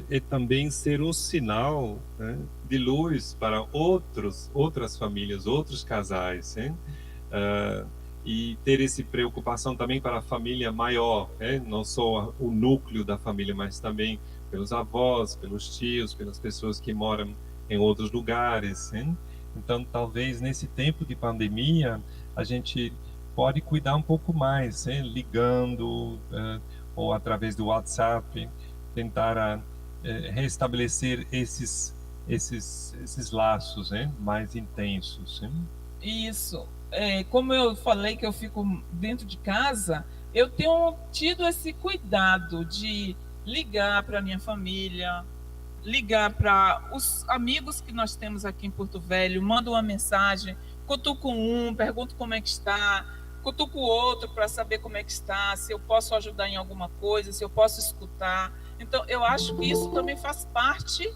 É também ser um sinal, né, de luz para outras famílias, outros casais, né? E ter essa preocupação também para a família maior, né? Não só o núcleo da família, mas também pelos avós, pelos tios, pelas pessoas que moram em outros lugares, né? Então, talvez nesse tempo de pandemia, a gente pode cuidar um pouco mais, né? Ligando ou através do WhatsApp, tentar restabelecer esses laços, né? Mais intensos, né? Isso. Como eu falei que eu fico dentro de casa, eu tenho tido esse cuidado de ligar para a minha família, ligar para os amigos que nós temos aqui em Porto Velho, mando uma mensagem, cutuco um, pergunto como é que está, cutuco o outro para saber como é que está, se eu posso ajudar em alguma coisa, se eu posso escutar. Então, eu acho que isso também faz parte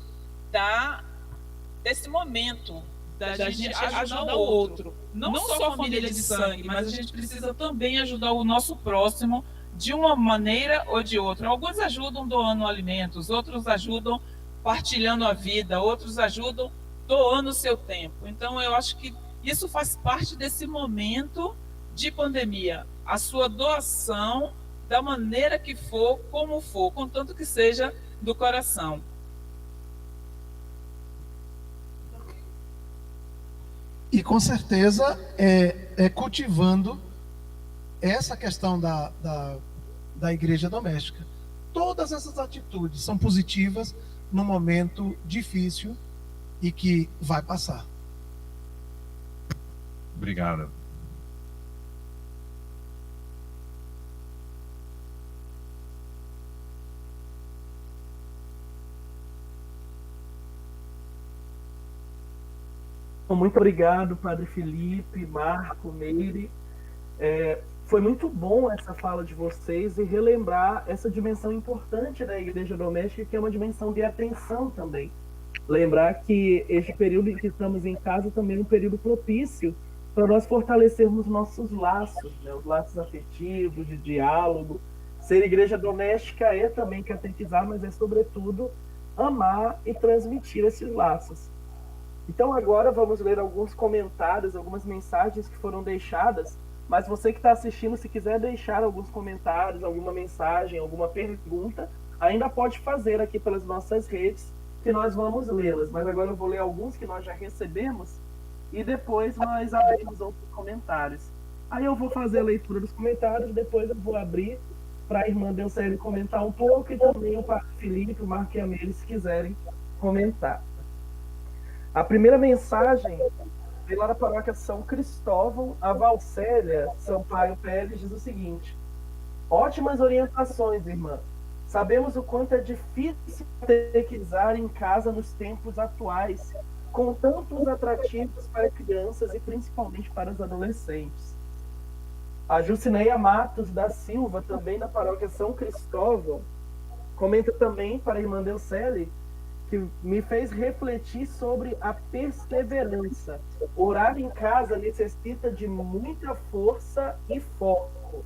desse momento, da gente ajudar o outro. Não só a família de sangue, mas a gente precisa também ajudar o nosso próximo de uma maneira ou de outra. Alguns ajudam doando alimentos, outros ajudam partilhando a vida, outros ajudam doando o seu tempo. Então, eu acho que isso faz parte desse momento de pandemia. A sua doação, da maneira que for, como for, contanto que seja do coração. E com certeza cultivando essa questão da igreja doméstica. Todas essas atitudes são positivas num momento difícil e que vai passar. Obrigado. Muito obrigado, Padre Felipe, Marco, Meire. Foi muito bom essa fala de vocês e relembrar essa dimensão importante da igreja doméstica, que é uma dimensão de atenção também. Lembrar que este período em que estamos em casa também é um período propício para nós fortalecermos nossos laços, né? Os laços afetivos, de diálogo. Ser igreja doméstica é também catequizar, mas é sobretudo amar e transmitir esses laços. Então agora vamos ler alguns comentários, algumas mensagens que foram deixadas, mas você que está assistindo, se quiser deixar alguns comentários, alguma mensagem, alguma pergunta, ainda pode fazer aqui pelas nossas redes, que nós vamos lê-las. Mas agora eu vou ler alguns que nós já recebemos e depois nós abrimos outros comentários. Aí eu vou fazer a leitura dos comentários, depois eu vou abrir para a irmã Delcele comentar um pouco e também o Padre Felipe, o Marco e a Meire, se quiserem comentar. A primeira mensagem veio lá da paróquia São Cristóvão, a Valcélia Sampaio Pérez diz o seguinte: ótimas orientações, irmã. Sabemos o quanto é difícil catequizar em casa nos tempos atuais, com tantos atrativos para crianças e principalmente para os adolescentes. A Jucineia Matos da Silva, também da paróquia São Cristóvão, comenta também para a irmã Delcele que me fez refletir sobre a perseverança. Orar em casa necessita de muita força e foco.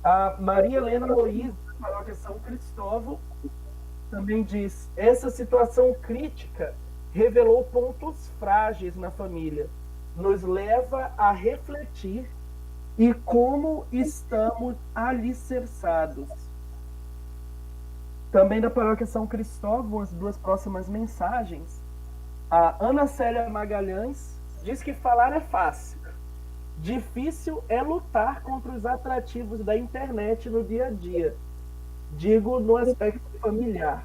A Maria Helena Luiz, da paróquia São Cristóvão, também diz: essa situação crítica revelou pontos frágeis na família, nos leva a refletir e como estamos alicerçados. Também da paróquia São Cristóvão, as duas próximas mensagens. A Ana Célia Magalhães diz que falar é fácil. Difícil é lutar contra os atrativos da internet no dia a dia. Digo no aspecto familiar.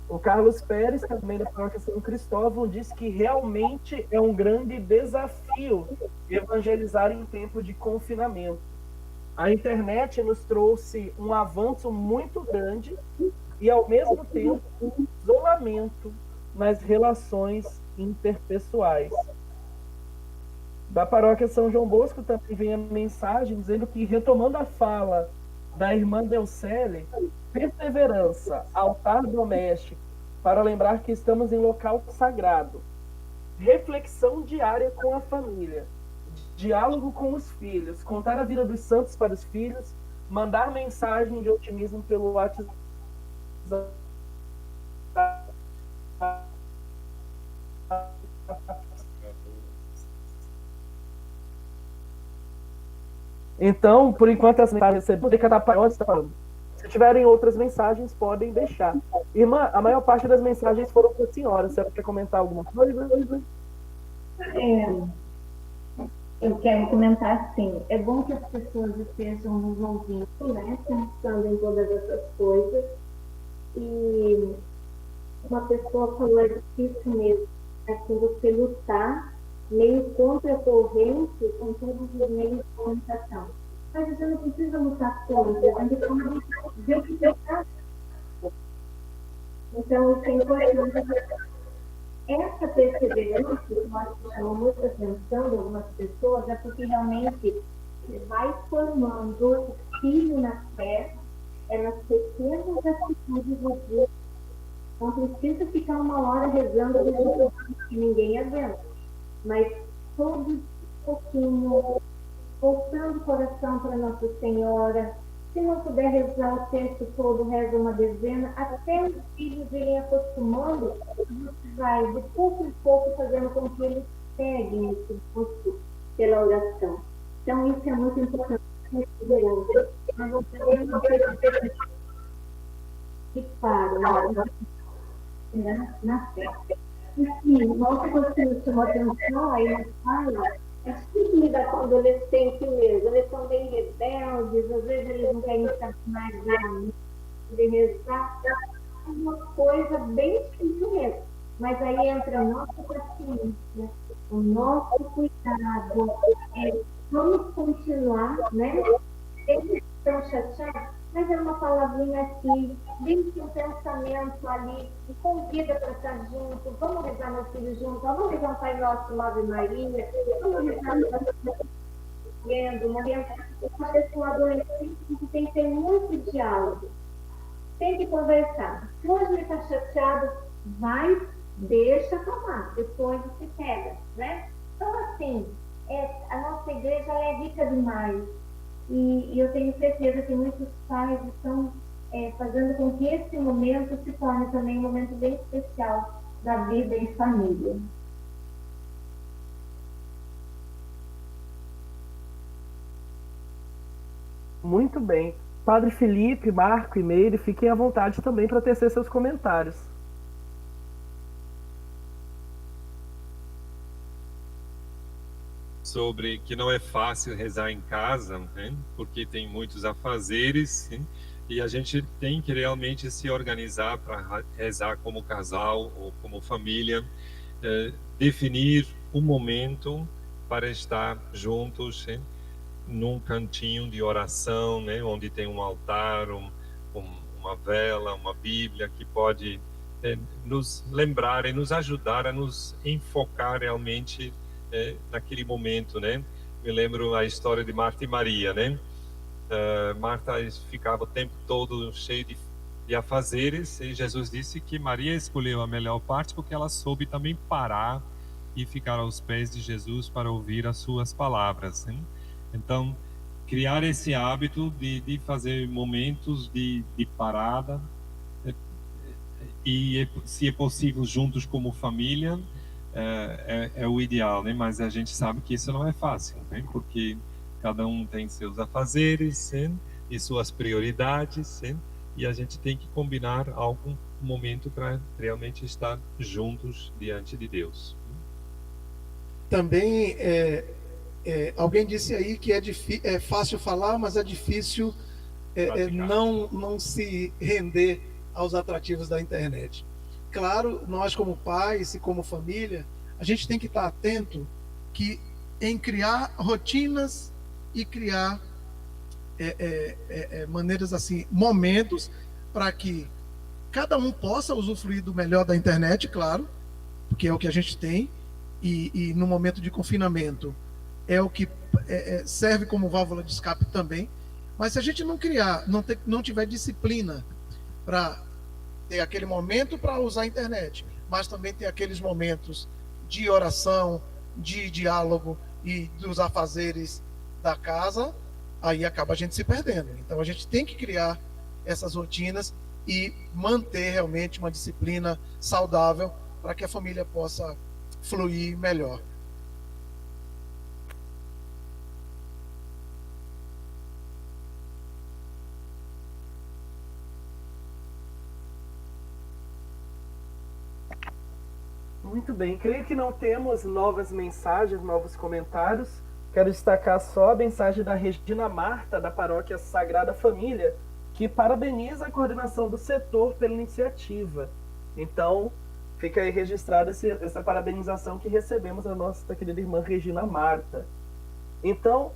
O Carlos Pérez, também da paróquia São Cristóvão, diz que realmente é um grande desafio evangelizar em tempo de confinamento. A internet nos trouxe um avanço muito grande e, ao mesmo tempo, um isolamento nas relações interpessoais. Da paróquia São João Bosco também vem a mensagem dizendo que, retomando a fala da irmã Delcele, perseverança, altar doméstico, para lembrar que estamos em local sagrado, reflexão diária com a família, diálogo com os filhos, contar a vida dos santos para os filhos, mandar mensagem de otimismo pelo WhatsApp. Então, por enquanto, as mensagens recebidas, de cada paróquia está falando. Se tiverem outras mensagens, podem deixar. Irmã, a maior parte das mensagens foram para a senhora. Você quer comentar alguma coisa? Eu quero comentar sim. É bom que as pessoas estejam nos ouvindo, né? Pensando em todas essas coisas. E uma pessoa falou, é difícil mesmo, que você lutar meio contra a corrente com todos os meios de comunicação. Mas você não precisa lutar contra, a gente pode ver o que você está. Então, isso é importante. Essa perseverança, que eu acho que chamou muita atenção de algumas pessoas, é porque realmente vai formando o filho na fé, nas pequenas atitudes do dia. Não precisa ficar uma hora rezando que ninguém é vendo, mas todo um pouquinho, voltando o coração para Nossa Senhora. Se não puder rezar o texto todo, reza uma dezena, até os filhos irem acostumando, você vai de pouco em pouco fazendo com que eles peguem esse gosto pela oração. Então, isso é muito importante. Nós vamos ter uma coisa que para na fé. E sim, nossa coisa chamou atenção aí na fala, é sempre lidar com adolescente mesmo. Eles são bem rebeldes, às vezes eles não querem estar mais de rezar. É uma coisa bem difícil mesmo. Mas aí entra a nossa paciência, o nosso cuidado. Vamos continuar, né? Eles estão chateados, mas é uma palavrinha aqui, deixa um pensamento ali, e convida para estar junto. Vamos rezar meu filho junto, vamos rezar um Pai Nosso, uma Ave Maria, vamos rezar morrendo. Uma pessoa adolescente tem que ter muito diálogo, tem que conversar. Se hoje ele está chateado, vai, deixa acalmar, depois você pega, né? Então, assim, a nossa igreja ela é rica demais. E eu tenho certeza que muitos pais estão fazendo com que esse momento se torne também um momento bem especial da vida em família. Muito bem. Padre Felipe, Marco e Meire, fiquem à vontade também para tecer seus comentários. Sobre que não é fácil rezar em casa, né? Porque tem muitos afazeres, né? E a gente tem que realmente se organizar para rezar como casal ou como família, definir um momento para estar juntos, né? Num cantinho de oração, né? Onde tem um altar, uma vela, uma Bíblia que pode nos lembrar e nos ajudar a nos enfocar realmente naquele momento, né? Me lembro a história de Marta e Maria, né? Marta ficava o tempo todo cheio de afazeres e Jesus disse que Maria escolheu a melhor parte porque ela soube também parar e ficar aos pés de Jesus para ouvir as suas palavras, né? Então, criar esse hábito de fazer momentos de parada, e se é possível, juntos como família, é o ideal, né? Mas a gente sabe que isso não é fácil, né? Porque cada um tem seus afazeres, né? E suas prioridades, né? E a gente tem que combinar algum momento para realmente estar juntos diante de Deus. Também alguém disse aí que é fácil falar, mas é difícil não se render aos atrativos da internet. Claro, nós como pais e como família, a gente tem que estar atento em criar rotinas e criar maneiras assim, momentos para que cada um possa usufruir do melhor da internet, claro, porque é o que a gente tem, e no momento de confinamento é o que serve como válvula de escape também. Mas se a gente não criar, não tiver disciplina para ter aquele momento para usar a internet, mas também ter aqueles momentos de oração, de diálogo e dos afazeres da casa, aí acaba a gente se perdendo. Então a gente tem que criar essas rotinas e manter realmente uma disciplina saudável para que a família possa fluir melhor. Muito bem, creio que não temos novas mensagens, novos comentários. Quero destacar só a mensagem da Regina Marta, da Paróquia Sagrada Família, que parabeniza a coordenação do setor pela iniciativa. Então, fica aí registrada essa parabenização que recebemos da nossa querida irmã Regina Marta. Então,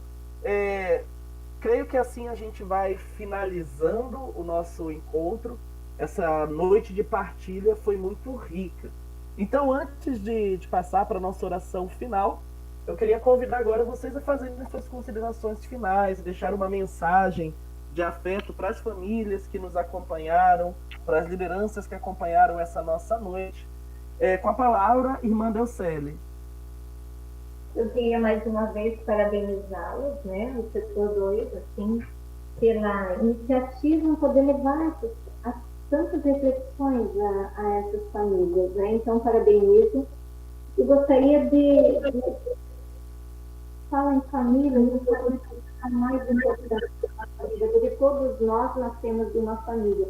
creio que assim a gente vai finalizando o nosso encontro. Essa noite de partilha foi muito rica. Então, antes de passar para a nossa oração final, eu queria convidar agora vocês a fazerem as suas considerações finais, deixar uma mensagem de afeto para as famílias que nos acompanharam, para as lideranças que acompanharam essa nossa noite. Com a palavra, irmã Delcele. Eu queria mais uma vez parabenizá-los, né, o setor 2, assim, pela iniciativa em poder levar tantas reflexões a essas famílias, né? Então, parabenizo. E gostaria de falar em família, a mais importante da família, porque todos nós nascemos de uma família.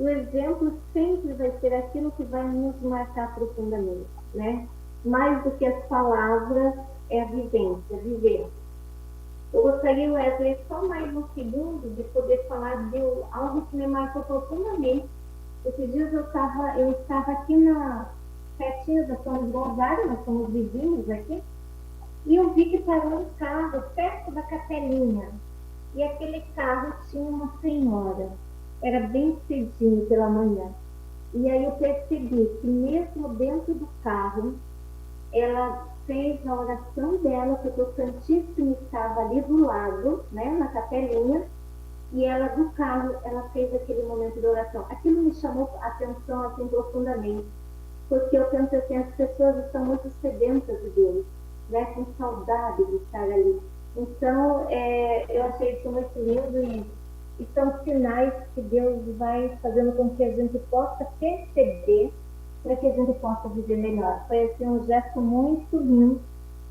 O exemplo sempre vai ser aquilo que vai nos marcar profundamente, né? Mais do que as palavras, é a vivência, viver. Eu gostaria, Wesley, só mais um segundo de poder falar de algo que me marcou profundamente. Esses dias eu estava aqui pertinho da São Gonzaga, nós somos vizinhos aqui, e eu vi que parou um carro perto da capelinha. E aquele carro tinha uma senhora. Era bem cedinho pela manhã. E aí eu percebi que mesmo dentro do carro, ela fez a oração dela, porque o Santíssimo estava ali do lado, né, na capelinha, e ela do carro, ela fez aquele momento de oração. Aquilo me chamou a atenção assim profundamente, porque eu penso assim, as pessoas estão muito sedentas de Deus, né, com saudade de estar ali. Então, eu achei isso muito lindo e são sinais que Deus vai fazendo com que a gente possa perceber para que a gente possa viver melhor. Foi assim, um gesto muito lindo.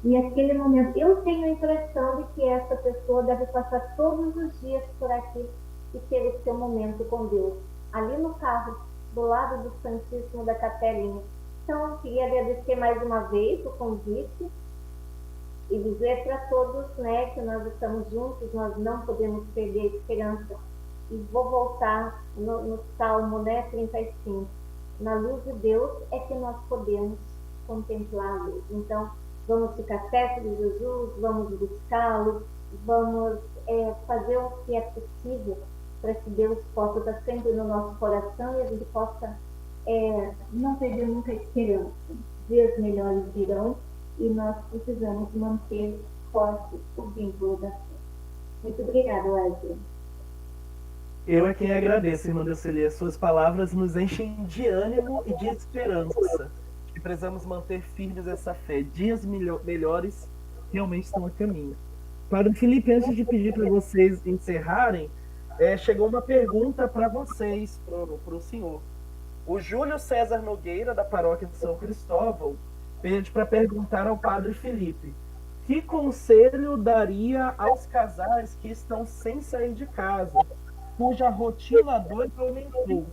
E aquele momento, eu tenho a impressão de que essa pessoa deve passar todos os dias por aqui e ter o seu momento com Deus. Ali no carro, do lado do Santíssimo da Capelinha. Então, eu queria agradecer mais uma vez o convite e dizer para todos, né, que nós estamos juntos, nós não podemos perder a esperança. E vou voltar no Salmo, né, 35. Na luz de Deus é que nós podemos contemplar a luz. Então, vamos ficar perto de Jesus, vamos buscá-lo, vamos fazer o que é possível para que Deus possa estar sempre no nosso coração e a gente possa não perder nunca a esperança. Dias melhores virão e nós precisamos manter forte o vínculo da fé. Muito obrigada, Wesley. Eu é quem agradeço, irmã Delcele. As suas palavras nos enchem de ânimo e de esperança. E precisamos manter firmes essa fé. Dias melhores realmente estão a caminho. Padre Felipe, antes de pedir para vocês encerrarem, chegou uma pergunta para vocês, para o senhor. O Júlio César Nogueira, da paróquia de São Cristóvão, pede para perguntar ao Padre Felipe: que conselho daria aos casais que estão sem sair de casa, cuja rotina a dois aumentou?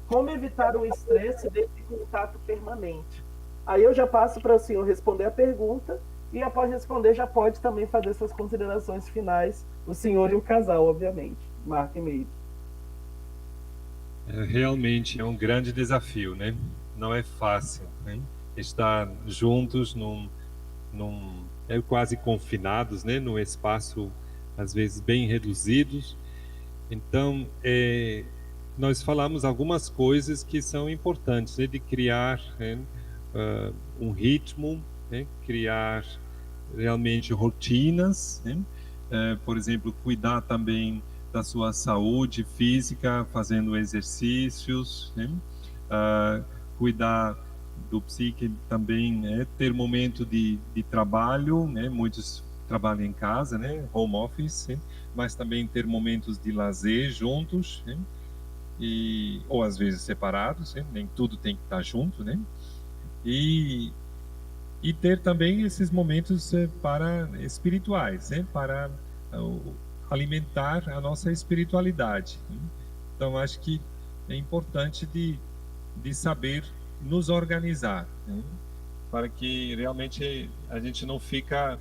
Como evitar o estresse desse contato permanente? Aí eu já passo para o senhor responder a pergunta, e após responder já pode também fazer suas considerações finais, o senhor e o casal, obviamente. Marca e meio. Realmente é um grande desafio, né? Não é fácil, né? Estar juntos quase confinados, né? Num espaço às vezes bem reduzidos. Então, nós falamos algumas coisas que são importantes, né? De criar, né? Um ritmo, né? Criar realmente rotinas, né? Por exemplo, cuidar também da sua saúde física, fazendo exercícios, né? Cuidar do psique também, né? Ter momento de trabalho, né? Muitos trabalham em casa, né? Home office, né? Mas também ter momentos de lazer juntos, né? Ou às vezes separados, né? Nem tudo tem que estar junto, né? E ter também esses momentos para espirituais, né? Para alimentar a nossa espiritualidade, né? Então acho que é importante de saber nos organizar, né? Para que realmente a gente não fica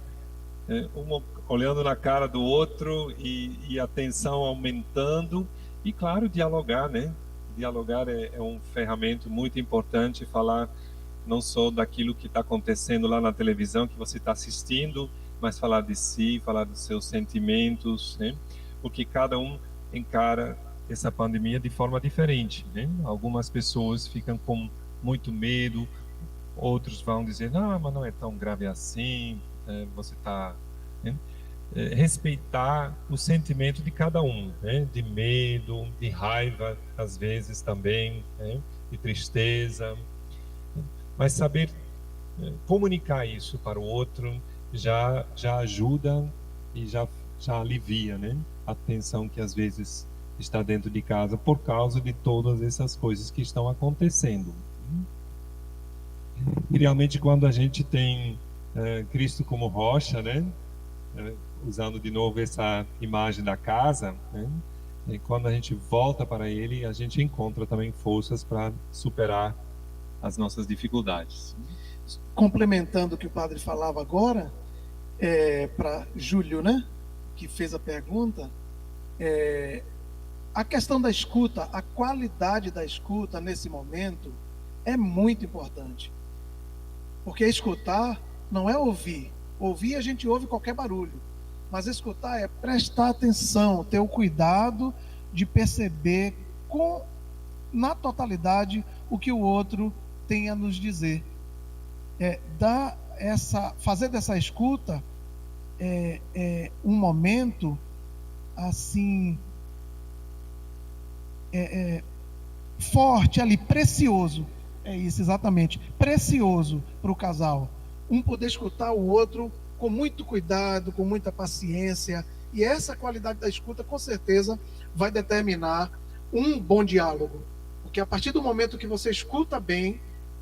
olhando na cara do outro e a tensão aumentando. E claro, dialogar, né? Dialogar é um ferramenta muito importante, falar não só daquilo que está acontecendo lá na televisão que você está assistindo, mas falar de si, falar dos seus sentimentos, né? Porque cada um encara essa pandemia de forma diferente, né? Algumas pessoas ficam com muito medo, outros vão dizer, não, mas não é tão grave assim, você está... Né? Respeitar o sentimento de cada um, né? De medo, de raiva, às vezes também, né? De tristeza, mas saber comunicar isso para o outro já ajuda e já alivia, né? A tensão que às vezes está dentro de casa por causa de todas essas coisas que estão acontecendo. E realmente quando a gente tem Cristo como rocha, né? Usando de novo essa imagem da casa, né? E quando a gente volta para Ele, a gente encontra também forças para superar as nossas dificuldades. Complementando o que o padre falava agora, para Júlio, né, que fez a pergunta, a questão da escuta, a qualidade da escuta nesse momento é muito importante. Porque escutar não é ouvir. Ouvir a gente ouve qualquer barulho. Mas escutar é prestar atenção, ter o cuidado de perceber na totalidade o que o outro tem a nos dizer. Fazer dessa escuta um momento assim forte ali, precioso. É isso, exatamente, precioso para o casal. Um poder escutar o outro com muito cuidado, com muita paciência, e essa qualidade da escuta com certeza vai determinar um bom diálogo, porque a partir do momento que você escuta bem,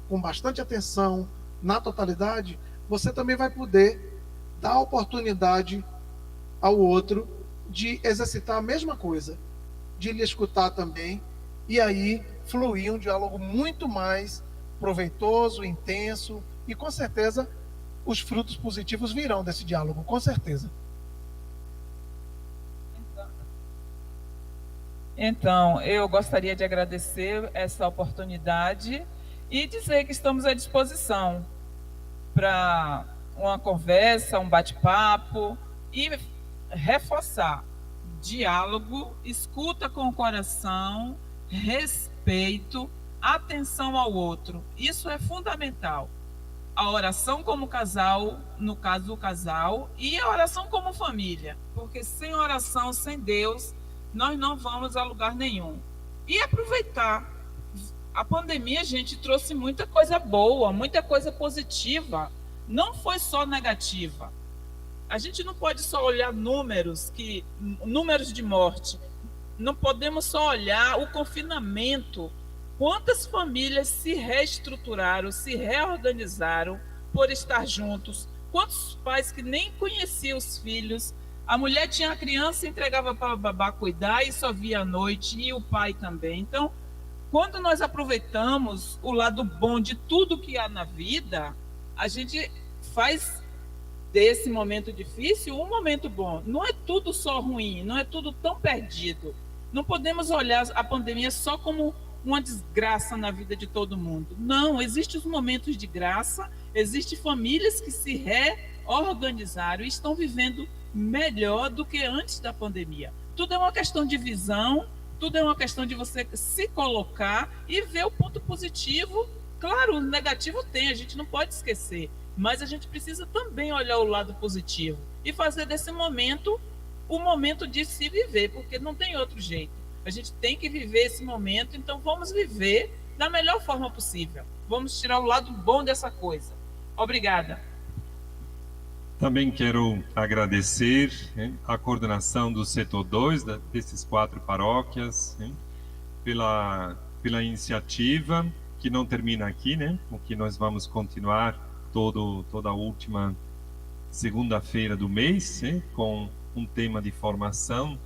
com bastante atenção, na totalidade, você também vai poder dar oportunidade ao outro de exercitar a mesma coisa, de lhe escutar também, e aí fluir um diálogo muito mais proveitoso, intenso, e com certeza os frutos positivos virão desse diálogo, com certeza. Então, eu gostaria de agradecer essa oportunidade e dizer que estamos à disposição para uma conversa, um bate-papo e reforçar diálogo, escuta com o coração, respeito, atenção ao outro. Isso é fundamental. A oração como casal, no caso do casal, e a oração como família, porque sem oração, sem Deus, nós não vamos a lugar nenhum. E aproveitar. A pandemia, gente, trouxe muita coisa boa, muita coisa positiva. Não foi só negativa. A gente não pode só olhar números de morte. Não podemos só olhar o confinamento, Quantas famílias se reestruturaram, se reorganizaram por estar juntos? Quantos pais que nem conheciam os filhos? A mulher tinha a criança, entregava para a babá cuidar e só via à noite, e o pai também. Então, quando nós aproveitamos o lado bom de tudo que há na vida, a gente faz desse momento difícil um momento bom. Não é tudo só ruim, não é tudo tão perdido. Não podemos olhar a pandemia só como uma desgraça na vida de todo mundo. Não, existem os momentos de graça, existem famílias que se reorganizaram e estão vivendo melhor do que antes da pandemia. Tudo é uma questão de visão, tudo é uma questão de você se colocar e ver o ponto positivo. Claro, o negativo tem, a gente não pode esquecer, mas a gente precisa também olhar o lado positivo e fazer desse momento o momento de se viver, porque não tem outro jeito. A gente tem que viver esse momento, então vamos viver da melhor forma possível. Vamos tirar o lado bom dessa coisa. Obrigada. Também quero agradecer a coordenação do setor 2 desses 4 paróquias pela iniciativa, que não termina aqui, o que nós vamos continuar toda a última segunda-feira do mês, com um tema de formação.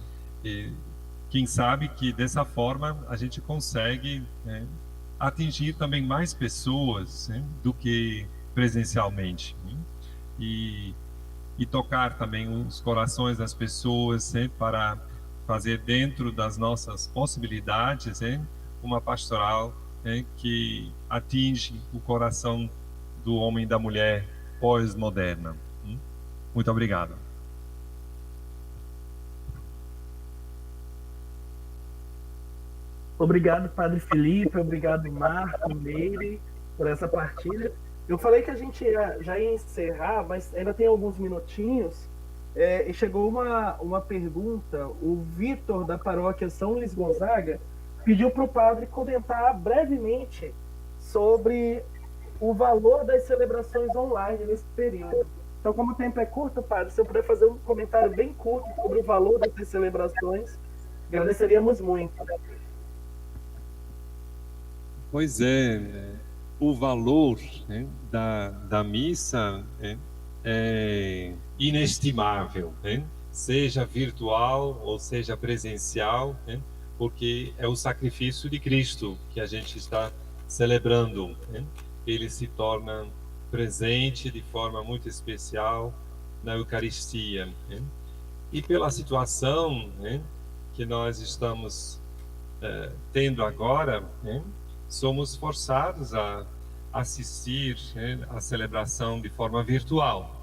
Quem sabe que dessa forma a gente consegue atingir também mais pessoas do que presencialmente, e tocar também os corações das pessoas para fazer dentro das nossas possibilidades uma pastoral que atinge o coração do homem e da mulher pós-moderna. Muito obrigado. Obrigado, Padre Felipe, obrigado, Marco, Meire, por essa partilha. Eu falei que a gente já ia encerrar, mas ainda tem alguns minutinhos, e chegou uma pergunta. O Vitor, da paróquia São Luís Gonzaga, pediu para o padre comentar brevemente sobre o valor das celebrações online nesse período. Então, como o tempo é curto, padre, se eu puder fazer um comentário bem curto sobre o valor dessas celebrações, agradeceríamos muito. Pois é, o valor da missa é inestimável, seja virtual ou seja presencial, porque é o sacrifício de Cristo que a gente está celebrando. Ele se torna presente de forma muito especial na Eucaristia. E pela situação que nós estamos tendo agora, somos forçados a assistir a celebração de forma virtual.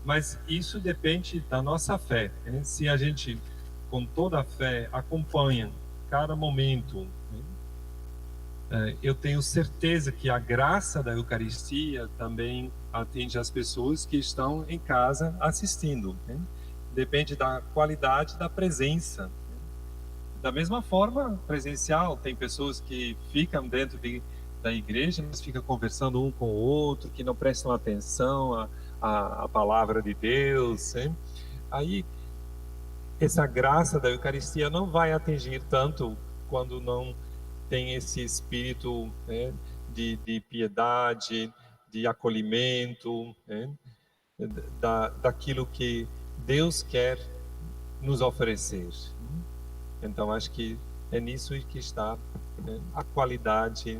Mas isso depende da nossa fé. Se a gente, com toda a fé, acompanha cada momento, eu tenho certeza que a graça da Eucaristia também atende as pessoas que estão em casa assistindo. Depende da qualidade da presença. Da mesma forma, presencial, tem pessoas que ficam dentro da igreja, mas ficam conversando um com o outro, que não prestam atenção à palavra de Deus. Aí, essa graça da Eucaristia não vai atingir tanto quando não tem esse espírito de piedade, de acolhimento, daquilo que Deus quer nos oferecer. Então, acho que é nisso que está a qualidade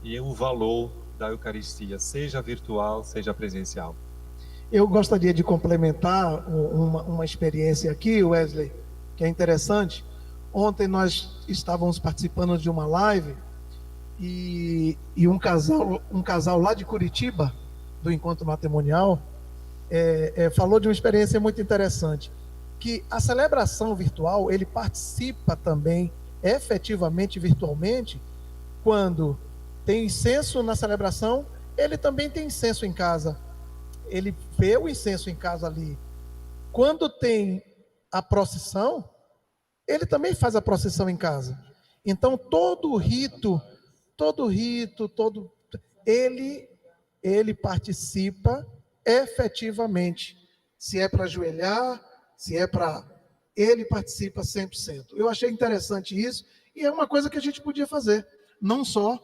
e o valor da Eucaristia, seja virtual, seja presencial. Eu gostaria de complementar uma experiência aqui, Wesley, que é interessante. Ontem nós estávamos participando de uma live e um casal lá de Curitiba, do Encontro Matrimonial, falou de uma experiência muito interessante, que a celebração virtual, ele participa também efetivamente virtualmente. Quando tem incenso na celebração, ele também tem incenso em casa, ele vê o incenso em casa ali. Quando tem a procissão, ele também faz a procissão em casa. Então todo rito, ele participa efetivamente. Se é para ajoelhar, se é para... ele participa 100%. Eu achei interessante isso, E é uma coisa que a gente podia fazer, não só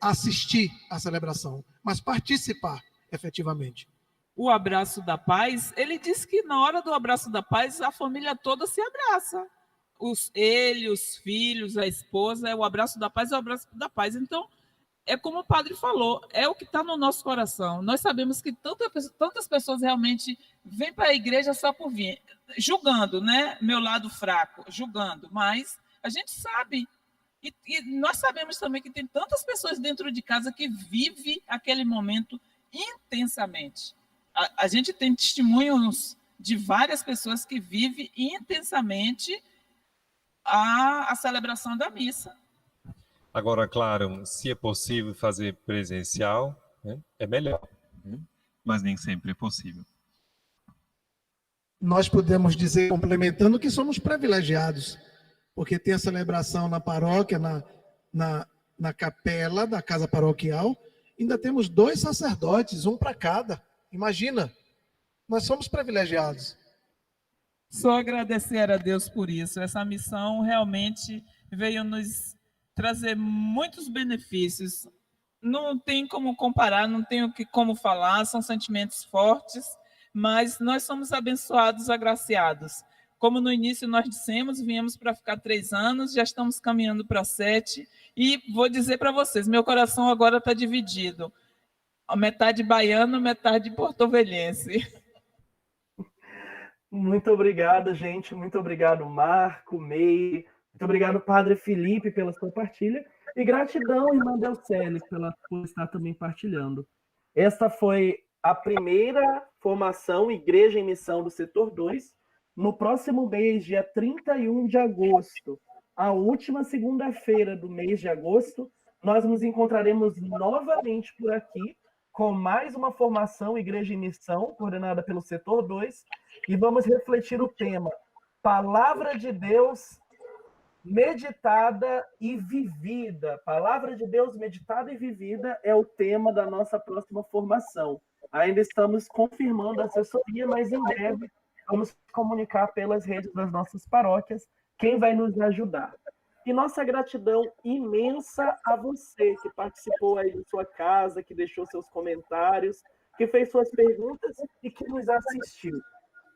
assistir à celebração, mas participar efetivamente. O abraço da paz, ele diz que na hora do abraço da paz, a família toda se abraça. Ele, os filhos, a esposa, é o abraço da paz, é o abraço da paz. Então, é como o padre falou, é o que está no nosso coração. Nós sabemos que tantas pessoas realmente vêm para a igreja só por vir, julgando, né? Meu lado fraco, julgando. Mas a gente sabe, e nós sabemos também que tem tantas pessoas dentro de casa que vivem aquele momento intensamente. A gente tem testemunhos de várias pessoas que vivem intensamente a celebração da missa. Agora, claro, se é possível fazer presencial, né, é melhor, né? Mas nem sempre é possível. Nós podemos dizer, complementando, que somos privilegiados, porque tem a celebração na paróquia, na capela da casa paroquial, ainda temos 2 sacerdotes, um para cada. Imagina, nós somos privilegiados. Só agradecer a Deus por isso. Essa missão realmente veio nos trazer muitos benefícios. Não tem como comparar, não tem como falar, são sentimentos fortes, mas nós somos abençoados, agraciados. Como no início nós dissemos, viemos para ficar 3 anos, já estamos caminhando para 7, e vou dizer para vocês, meu coração agora está dividido. Metade baiano, metade porto-velhense. Muito obrigado, gente. Muito obrigado, Marco, Meire. Muito obrigado, Padre Felipe, pela sua partilha. E gratidão, irmã Delcele, por estar também partilhando. Esta foi a primeira formação Igreja em Missão do Setor 2. No próximo mês, dia 31 de agosto, a última segunda-feira do mês de agosto, nós nos encontraremos novamente por aqui com mais uma formação Igreja em Missão, coordenada pelo Setor 2, e vamos refletir o tema Palavra de Deus meditada e vivida. Palavra de Deus meditada e vivida é o tema da nossa próxima formação. Ainda estamos confirmando a assessoria, mas em breve vamos comunicar pelas redes das nossas paróquias quem vai nos ajudar. E nossa gratidão imensa a você que participou aí de sua casa, que deixou seus comentários, que fez suas perguntas e que nos assistiu.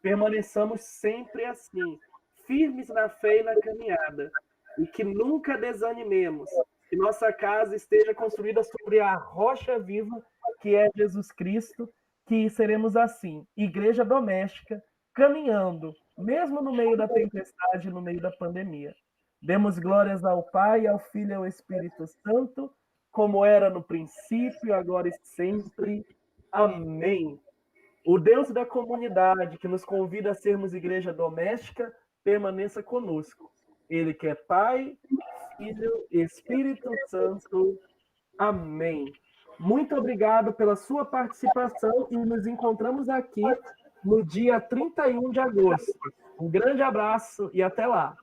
Permaneçamos sempre assim, firmes na fé e na caminhada, e que nunca desanimemos, que nossa casa esteja construída sobre a rocha viva, que é Jesus Cristo, que seremos assim, igreja doméstica, caminhando, mesmo no meio da tempestade, no meio da pandemia. Demos glórias ao Pai, ao Filho e ao Espírito Santo, como era no princípio, agora e sempre. Amém. O Deus da comunidade, que nos convida a sermos igreja doméstica, permaneça conosco. Ele que é Pai, Filho e Espírito Santo. Amém. Muito obrigado pela sua participação e nos encontramos aqui no dia 31 de agosto. Um grande abraço e até lá.